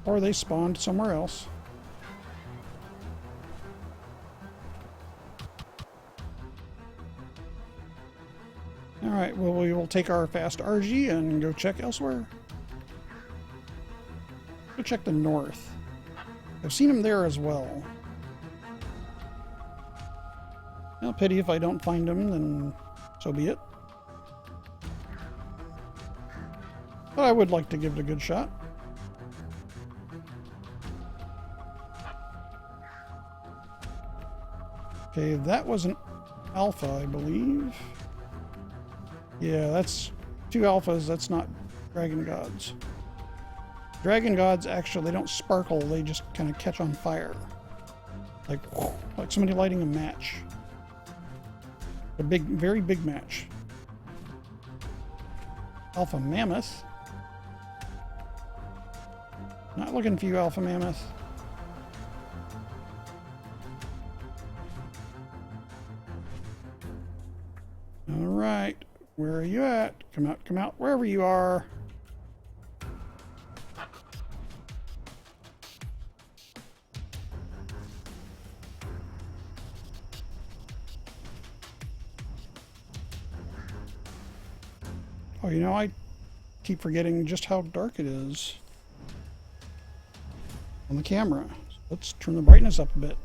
Or they spawned somewhere else. Alright, well, we will take our fast RG and go check elsewhere. Go check the north. I've seen them there as well. Well, pity if I don't find them, then so be it. But I would like to give it a good shot. Okay, that was an alpha, I believe. Yeah, that's 2 alphas. That's not dragon gods. Dragon gods, actually, they don't sparkle. They just kind of catch on fire. Like somebody lighting a match. A big, very big match. Alpha mammoth. Not looking for you, alpha mammoth. All right. Where are you at? Come out, wherever you are. Oh, you know, I keep forgetting just how dark it is on the camera. Let's turn the brightness up a bit.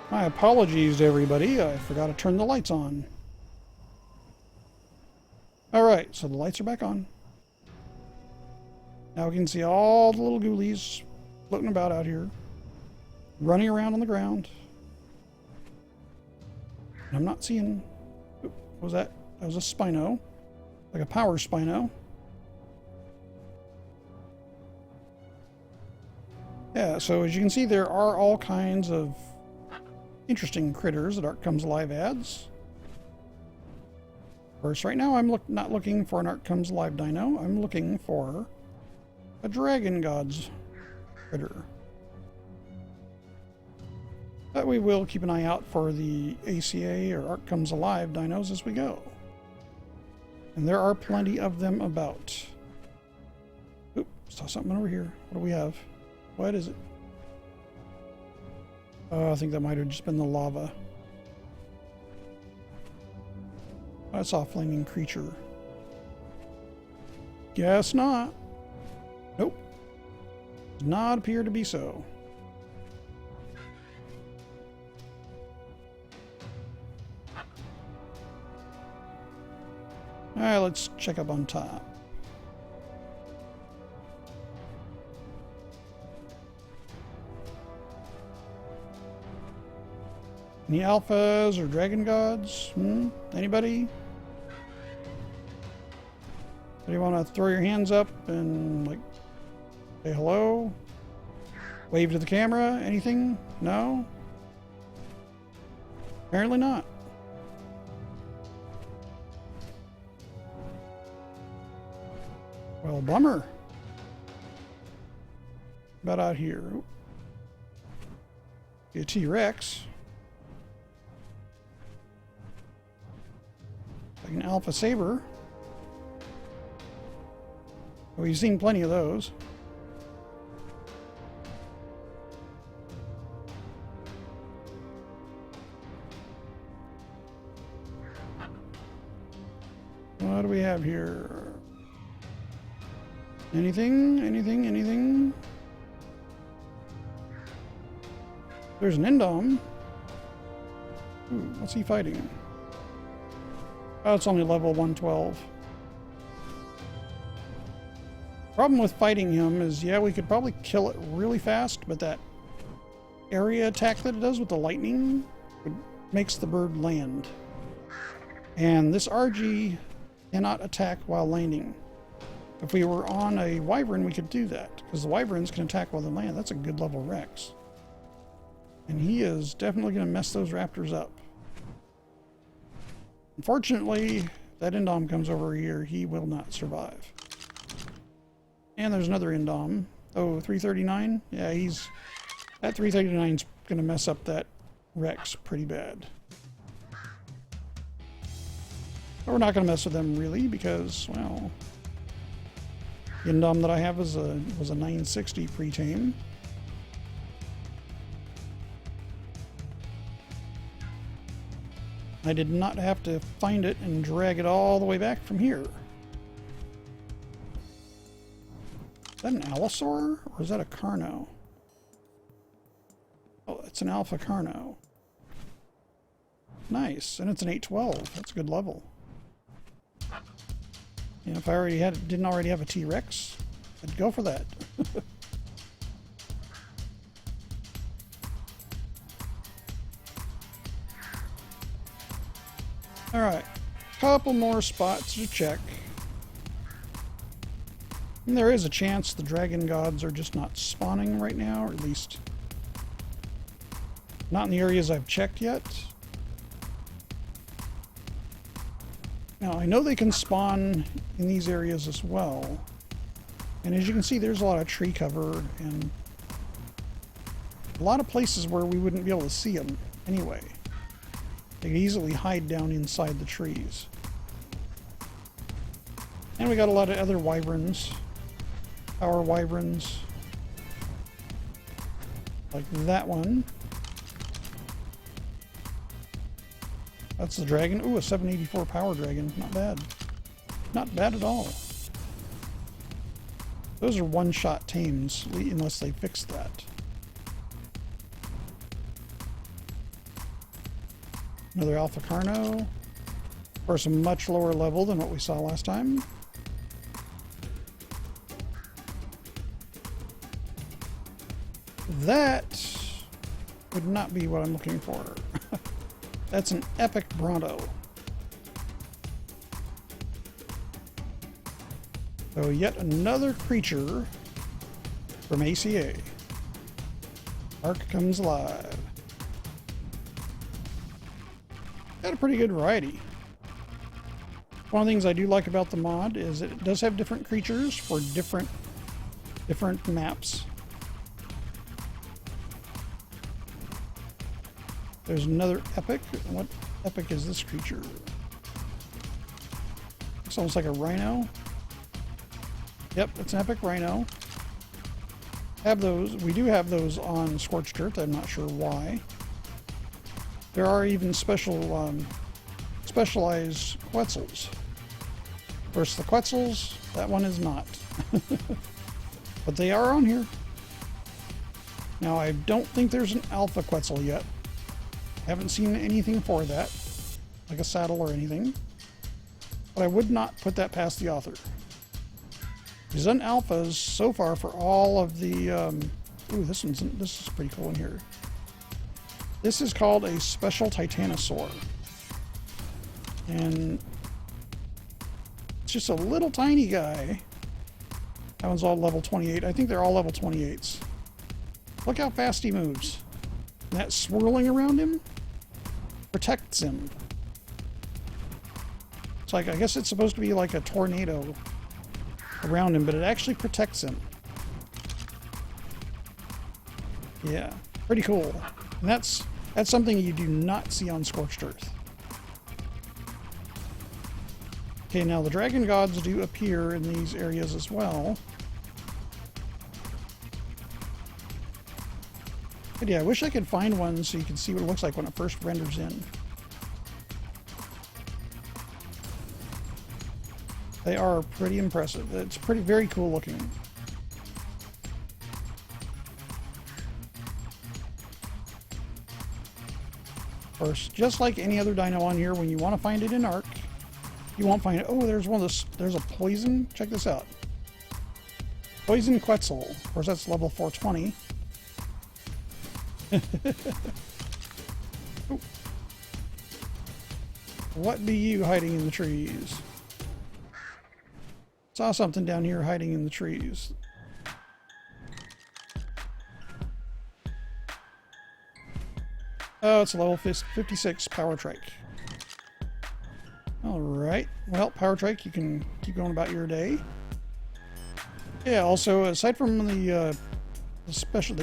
My apologies to everybody. I forgot to turn the lights on. Alright, so the lights are back on. Now we can see all the little ghoulies floating about out here, running around on the ground. And I'm not seeing... What was that? That was a Spino. Like a power Spino. Yeah, so as you can see, there are all kinds of interesting critters that Ark Comes Alive adds. Of course, right now I'm not looking for an Ark Comes Alive dino. I'm looking for a Dragon God's critter. But we will keep an eye out for the ACA or Ark Comes Alive dinos as we go. And there are plenty of them about. Oop, saw something over here. What do we have? What is it? Oh, I think that might have just been the lava. I saw a flaming creature. Guess not. Nope. Does not appear to be so. Alright, let's check up on top. Any alphas or dragon gods? Anybody? Do you want to throw your hands up and like say hello? Wave to the camera? Anything? No? Apparently not. Well, bummer. About out here. Be a T-Rex. Like an Alpha Saber. We've seen plenty of those. What do we have here? Anything? Anything? Anything? There's an Endom. Ooh, what's he fighting? Oh, it's only level 112. Problem with fighting him is, yeah, we could probably kill it really fast, but that area attack that it does with the lightning makes the bird land. And this RG cannot attack while landing. If we were on a Wyvern, we could do that, because the Wyverns can attack while they land. That's a good level Rex. And he is definitely going to mess those raptors up. Unfortunately, that Endom comes over here, he will not survive. And there's another Endom. Oh, 339? Yeah, that 339's going to mess up that Rex pretty bad. But we're not going to mess with them really because, well, the Endom that I have was a 960 pre-tame. I did not have to find it and drag it all the way back from here. Is that an Allosaur or is that a Carno? Oh, it's an Alpha Carno. Nice, and it's an 812. That's a good level. And if I didn't already have a T-Rex, I'd go for that. Alright, couple more spots to check. And there is a chance the dragon gods are just not spawning right now, or at least not in the areas I've checked yet. Now, I know they can spawn in these areas as well. And as you can see, there's a lot of tree cover and a lot of places where we wouldn't be able to see them anyway. They could easily hide down inside the trees. And we got a lot of other wyverns. Power wyverns. Like that one. That's the dragon. Ooh, a 784 power dragon. Not bad. Not bad at all. Those are one-shot tames, unless they fix that. Another Alpha Carno. course, a much lower level than what we saw last time. That would not be what I'm looking for. That's an epic Bronto. So yet another creature from ACA. Ark Comes Alive. Got a pretty good variety. One of the things I do like about the mod is it does have different creatures for different maps. There's another epic. What epic is this creature? Looks almost like a rhino. Yep, it's an epic rhino. Have those. We do have those on Scorched Earth. I'm not sure why. There are even specialized Quetzals. Of course, the Quetzals, that one is not. But they are on here. Now, I don't think there's an Alpha Quetzal yet. Haven't seen anything for that, like a saddle or anything. But I would not put that past the author. He's done alphas so far for all of the. Ooh, this is pretty cool in here. This is called a Special Titanosaur, and it's just a little tiny guy. That one's all level 28. I think they're all level 28s. Look how fast he moves. And that swirling around him protects him. It's like, I guess it's supposed to be like a tornado around him, but it actually protects him. Yeah, pretty cool. And that's something you do not see on Scorched Earth. Okay, now the dragon gods do appear in these areas as well. But yeah, I wish I could find one so you can see what it looks like when it first renders in. They are pretty impressive. It's very cool looking. Of course, just like any other dino on here, when you want to find it in Ark, you won't find it. Oh, there's one of those. There's a poison. Check this out. Poison Quetzal. Of course, that's level 420. What be you hiding in the trees? Saw something down here hiding in the trees. Oh, it's a level 56 Power Trike. Alright. Well, Power Trike, you can keep going about your day. Yeah, also, aside from the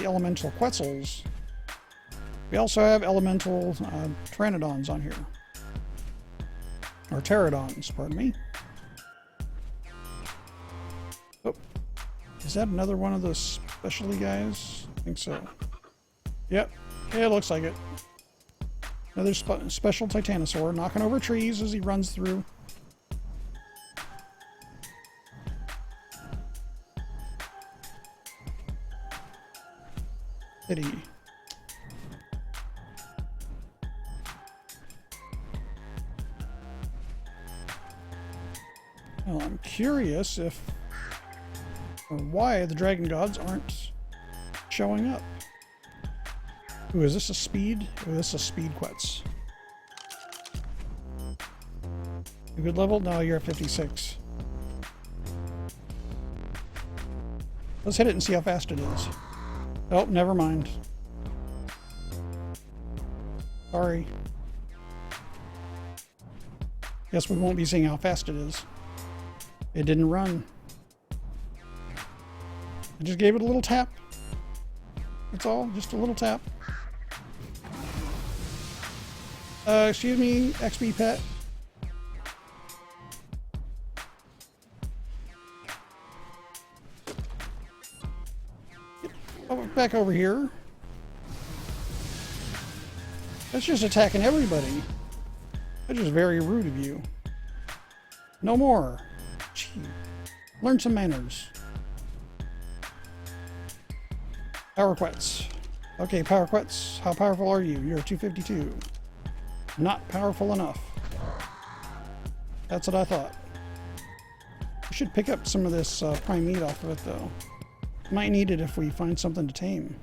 elemental Quetzals, we also have elemental Pteranodons on here. Or Pterodons, pardon me. Oh, is that another one of those specialty guys? I think so. Yep, yeah, it looks like it. Another special Titanosaur knocking over trees as he runs through. Pity. Well, I'm curious if or why the dragon gods aren't showing up. Ooh, is this a speed? Ooh, this is a speed Quetz. You good level? No, you're at 56. Let's hit it and see how fast it is. Oh, never mind. Sorry. Guess we won't be seeing how fast it is. It didn't run. I just gave it a little tap. That's all, just a little tap. Excuse me, XP pet. Oh, back over here. That's just attacking everybody. That's just very rude of you. No more. Gee. Learn some manners. Power Quetz. Okay, Power Quetz, how powerful are you? You're 252. Not powerful enough. That's what I thought. We should pick up some of this prime meat off of it, though. Might need it if we find something to tame.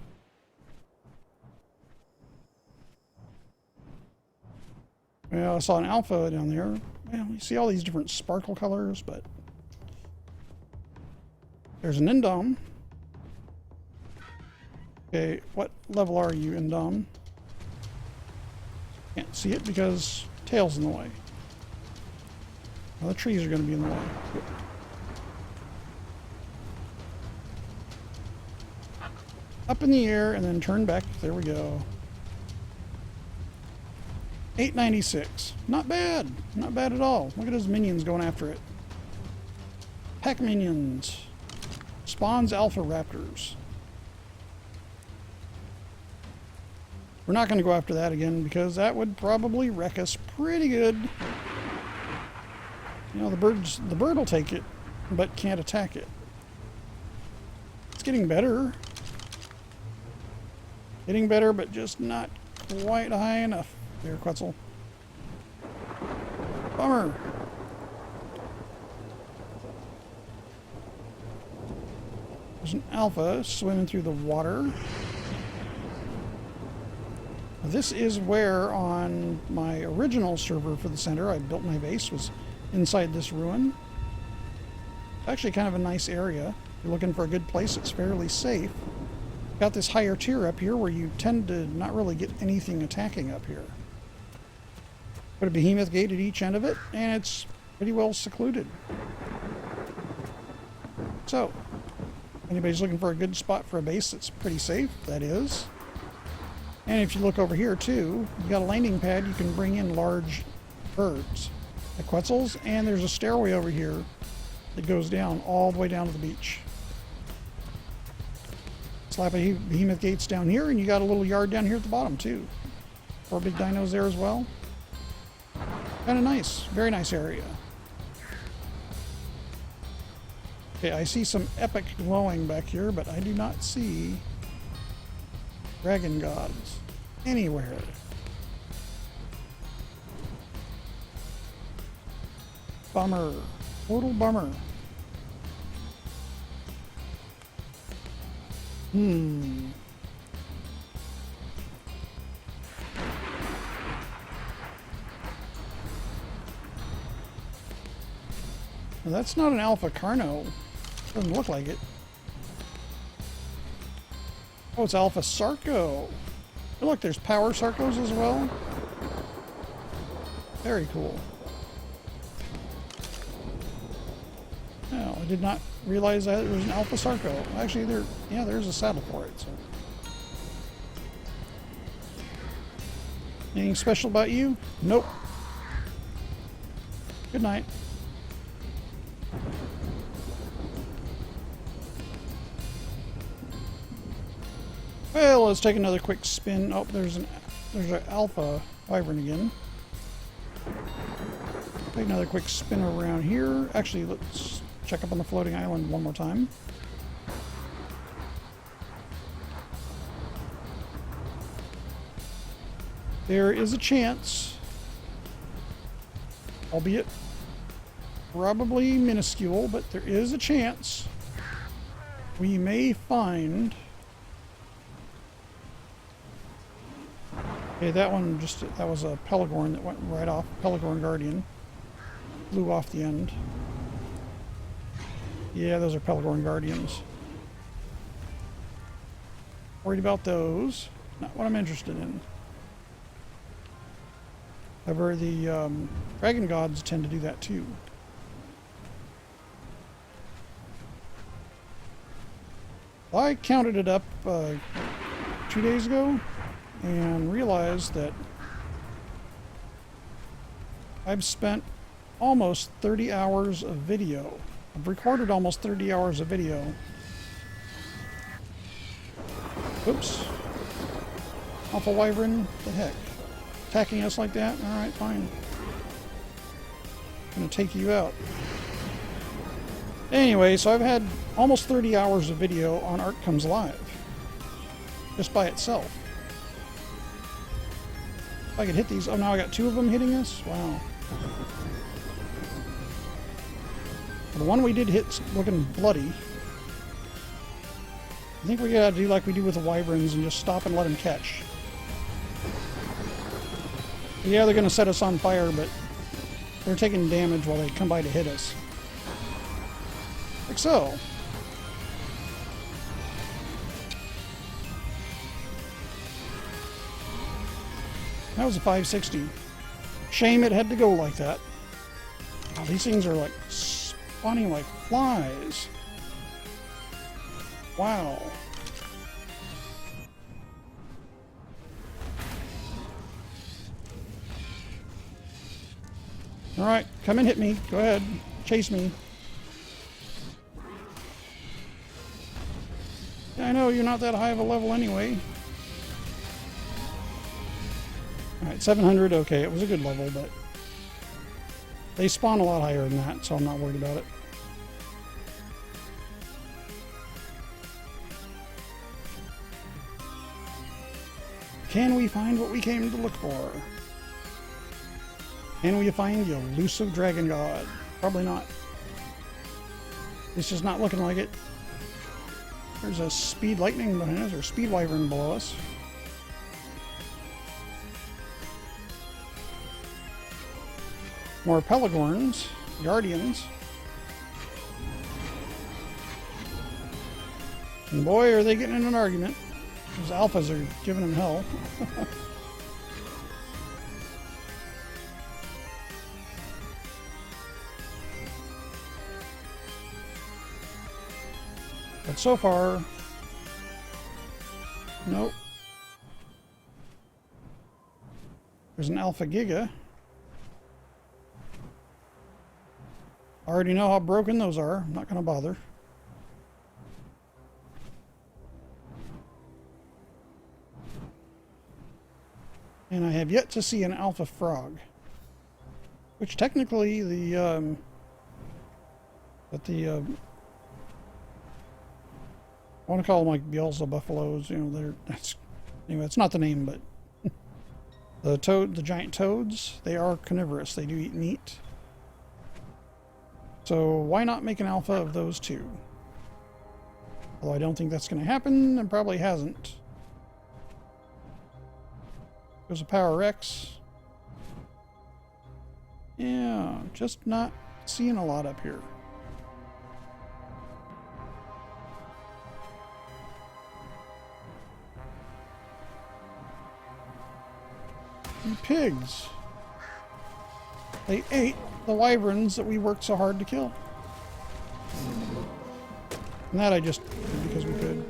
Well, I saw an alpha down there. Well, you see all these different sparkle colors, but... There's an Indom. Okay, what level are you, Indom? Can't see it because tail's in the way. Well, the trees are going to be in the way. Up in the air and then turn back. There we go. 896. Not bad. Not bad at all. Look at those minions going after it. Pack minions. Spawns alpha raptors. We're not going to go after that again because that would probably wreck us pretty good. You know, the bird will take it, but can't attack it. It's getting better. Getting better, but just not quite high enough. There, Quetzal. Bummer. There's an alpha swimming through the water. This is where on my original server for the center I built my base, was inside this ruin. Actually kind of a nice area. If you're looking for a good place that's fairly safe. Got this higher tier up here where you tend to not really get anything attacking up here. Put a behemoth gate at each end of it, and it's pretty well secluded. So, anybody's looking for a good spot for a base that's pretty safe, that is. And if you look over here too, you got a landing pad, you can bring in large birds, like Quetzals, and there's a stairway over here that goes down all the way down to the beach. Slap a behemoth gates down here, and you got a little yard down here at the bottom too. 4 big dinos there as well. Kind of nice, very nice area. Okay, I see some epic glowing back here, but I do not see dragon gods anywhere. Bummer. Total bummer. Well, that's not an Alpha Carno. Doesn't look like it. Oh, it's Alpha Sarco. Oh, look, there's Power Sarcos as well. Very cool. No, I did not realize that there was an Alpha Sarco. Actually, there's a saddle for it. So. Anything special about you? Nope. Good night. Well, let's take another quick spin. Oh, there's an Alpha Wyvern again. Take another quick spin around here. Actually, let's check up on the floating island one more time. There is a chance, albeit probably minuscule, but there is a chance we may find... Okay, that was a Pelagorn that went right off. Pelagorn Guardian. Blew off the end. Yeah, those are Pelagorn Guardians. Worried about those. Not what I'm interested in. However, the Dragon Gods tend to do that too. I counted it up 2 days ago and realized that I've spent almost 30 hours of video. I've recorded almost 30 hours of video. Oops. Alpha Wyvern, the heck? Attacking us like that? Alright, fine. I'm gonna take you out. Anyway, so I've had almost 30 hours of video on Ark Comes Alive. Just by itself. If I could hit these... Oh, now I got 2 of them hitting us? Wow. The one we did hit's looking bloody. I think we gotta do like we do with the wyverns and just stop and let them catch. Yeah, they're gonna set us on fire, but they're taking damage while they come by to hit us. Like so. That was a 560. Shame it had to go like that. Wow, these things are like spawning like flies. Wow. Alright, come and hit me. Go ahead. Chase me. I know you're not that high of a level anyway. Alright, 700. Okay, it was a good level, but they spawn a lot higher than that, so I'm not worried about it. Can we find what we came to look for? Can we find the elusive dragon god? Probably not. It's just not looking like it. There's a speed lightning behind us, or speed wyvern below us. More pelagorns, guardians. And boy, are they getting in an argument. Those alphas are giving them hell. But so far, nope. There's an alpha giga. I already know how broken those are. I'm not going to bother. And I have yet to see an alpha frog. Which technically the, I want to call them like Beelzebub buffaloes, you know, anyway, it's not the name, but the giant toads, they are carnivorous. They do eat meat. So why not make an alpha of those two? Although I don't think that's going to happen, and probably hasn't. There's a Power X. Yeah, just not seeing a lot up here. You pigs. They ate the wyverns that we worked so hard to kill. And that I just did because we could.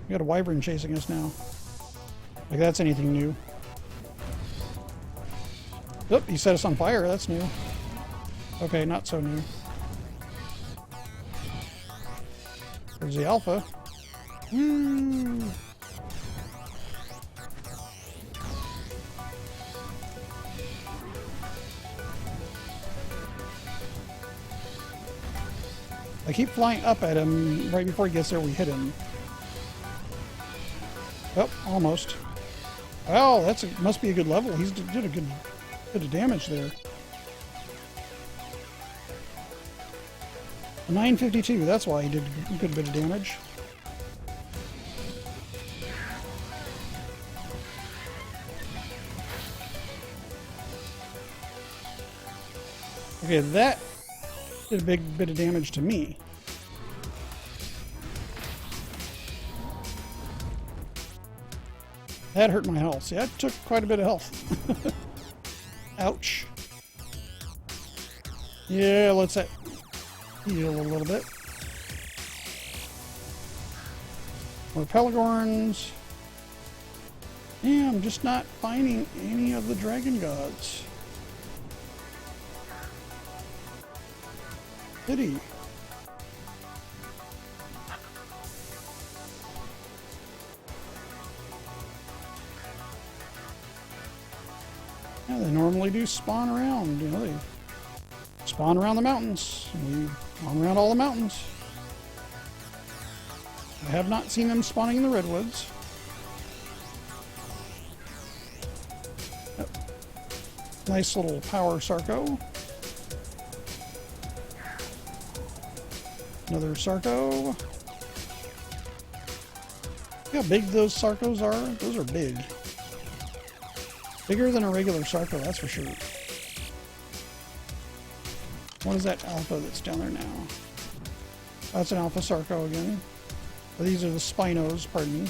We got a wyvern chasing us now. Like that's anything new. Oop, he set us on fire. That's new. Okay, not so new. There's the alpha. Woo! I keep flying up at him. Right before he gets there, we hit him. Oh, almost. Well, must be a good level. He's did a good bit of damage there. 952. That's why he did a good bit of damage. Okay, that did a big bit of damage to me. That hurt my health. See, that took quite a bit of health. Ouch. Yeah, let's heal a little bit. More pelagorns. Yeah, I'm just not finding any of the dragon gods. Pity. Yeah, they normally do spawn around, you know, they spawn around the mountains. And we spawn around all the mountains. I have not seen them spawning in the redwoods. Yep. Nice little power Sarco. Another Sarco. See how big those Sarcos are? Those are big. Bigger than a regular Sarco, that's for sure. What is that alpha that's down there now? That's an alpha Sarco again. These are the Spinos, pardon me.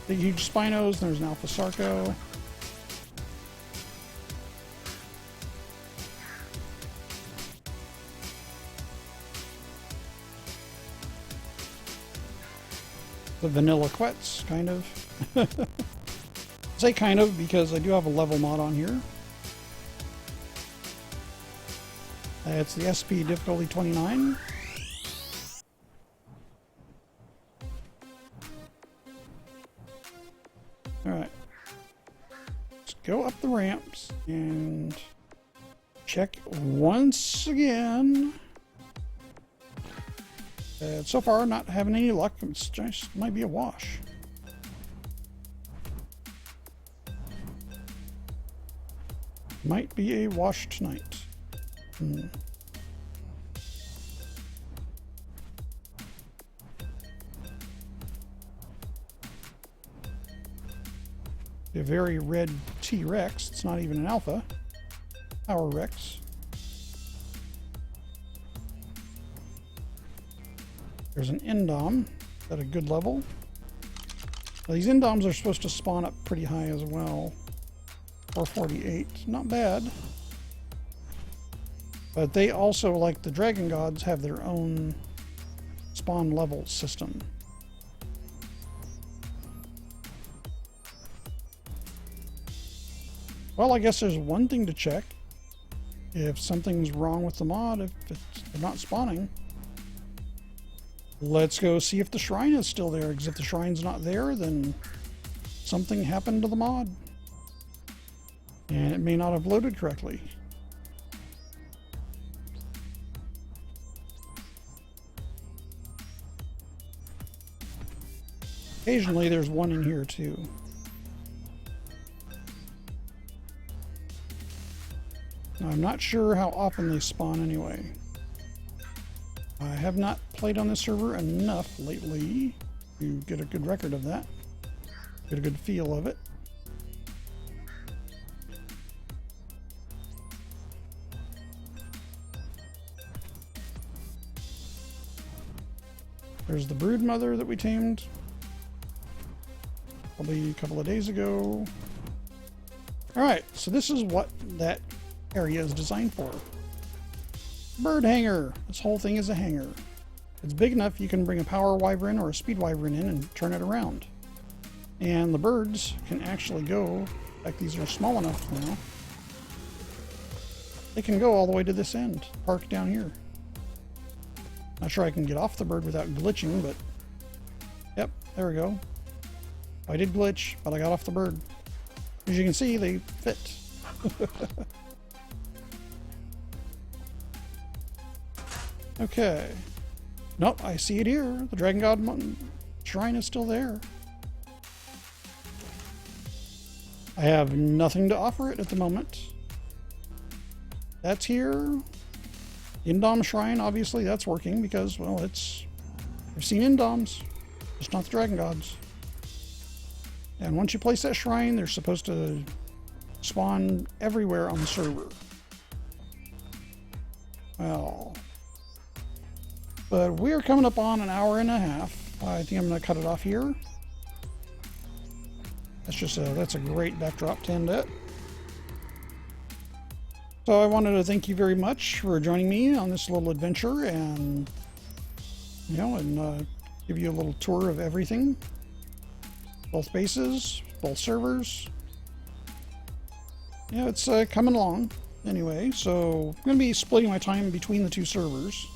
Big huge Spinos, and there's an alpha Sarco. The vanilla quets, kind of. I say kind of because I do have a level mod on here. It's the SP difficulty 29. Alright. Let's go up the ramps and check once again. So far, not having any luck. It's just might be a wash. Might be a wash tonight. A very red T-Rex. It's not even an alpha. Our Rex. There's an Indom at a good level. Now, these Indoms are supposed to spawn up pretty high as well. 448. Not bad. But they also, like the Dragon Gods, have their own spawn level system. Well, I guess there's one thing to check. If something's wrong with the mod, if they're not spawning. Let's go see if the shrine is still there, because if the shrine's not there, then something happened to the mod. And it may not have loaded correctly. Occasionally there's one in here too. Now, I'm not sure how often they spawn anyway. I have not played on this server enough lately to get a good record of that. Get a good feel of it. There's the brood mother that we tamed probably a couple of days ago. Alright, so this is what that area is designed for. Bird hangar. This whole thing is a hangar. It's big enough you can bring a power wyvern or a speed wyvern in and turn it around. And the birds can actually go, in fact these are small enough now, they can go all the way to this end, park down here. Not sure I can get off the bird without glitching, but yep, there we go. I did glitch, but I got off the bird. As you can see, they fit. Okay. Nope, I see it here. The Dragon God Shrine is still there. I have nothing to offer it at the moment. That's here. Indom Shrine, obviously, that's working because, well, it's... I've seen Indoms, just not the Dragon Gods. And once you place that shrine, they're supposed to spawn everywhere on the server. Well... But we're coming up on an hour and a half. I think I'm going to cut it off here. That's a great backdrop to end it. So I wanted to thank you very much for joining me on this little adventure and, give you a little tour of everything. Both bases, both servers. Yeah, it's coming along anyway. So I'm going to be splitting my time between the two servers.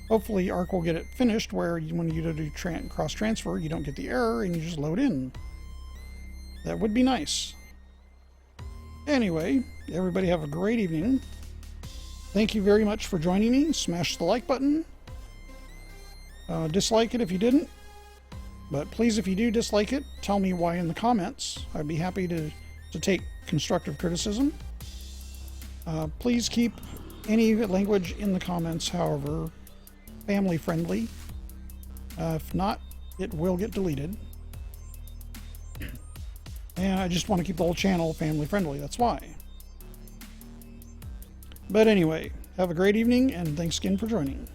Hopefully Ark will get it finished where when you do cross transfer, you don't get the error and you just load in. That would be nice. Anyway, everybody have a great evening. Thank you very much for joining me. Smash the like button. Dislike it if you didn't. But please, if you do dislike it, tell me why in the comments. I'd be happy to take constructive criticism. Please keep any language in the comments, however, family friendly. If not, it will get deleted. And I just want to keep the whole channel family friendly. That's why. But anyway, have a great evening and thanks again for joining.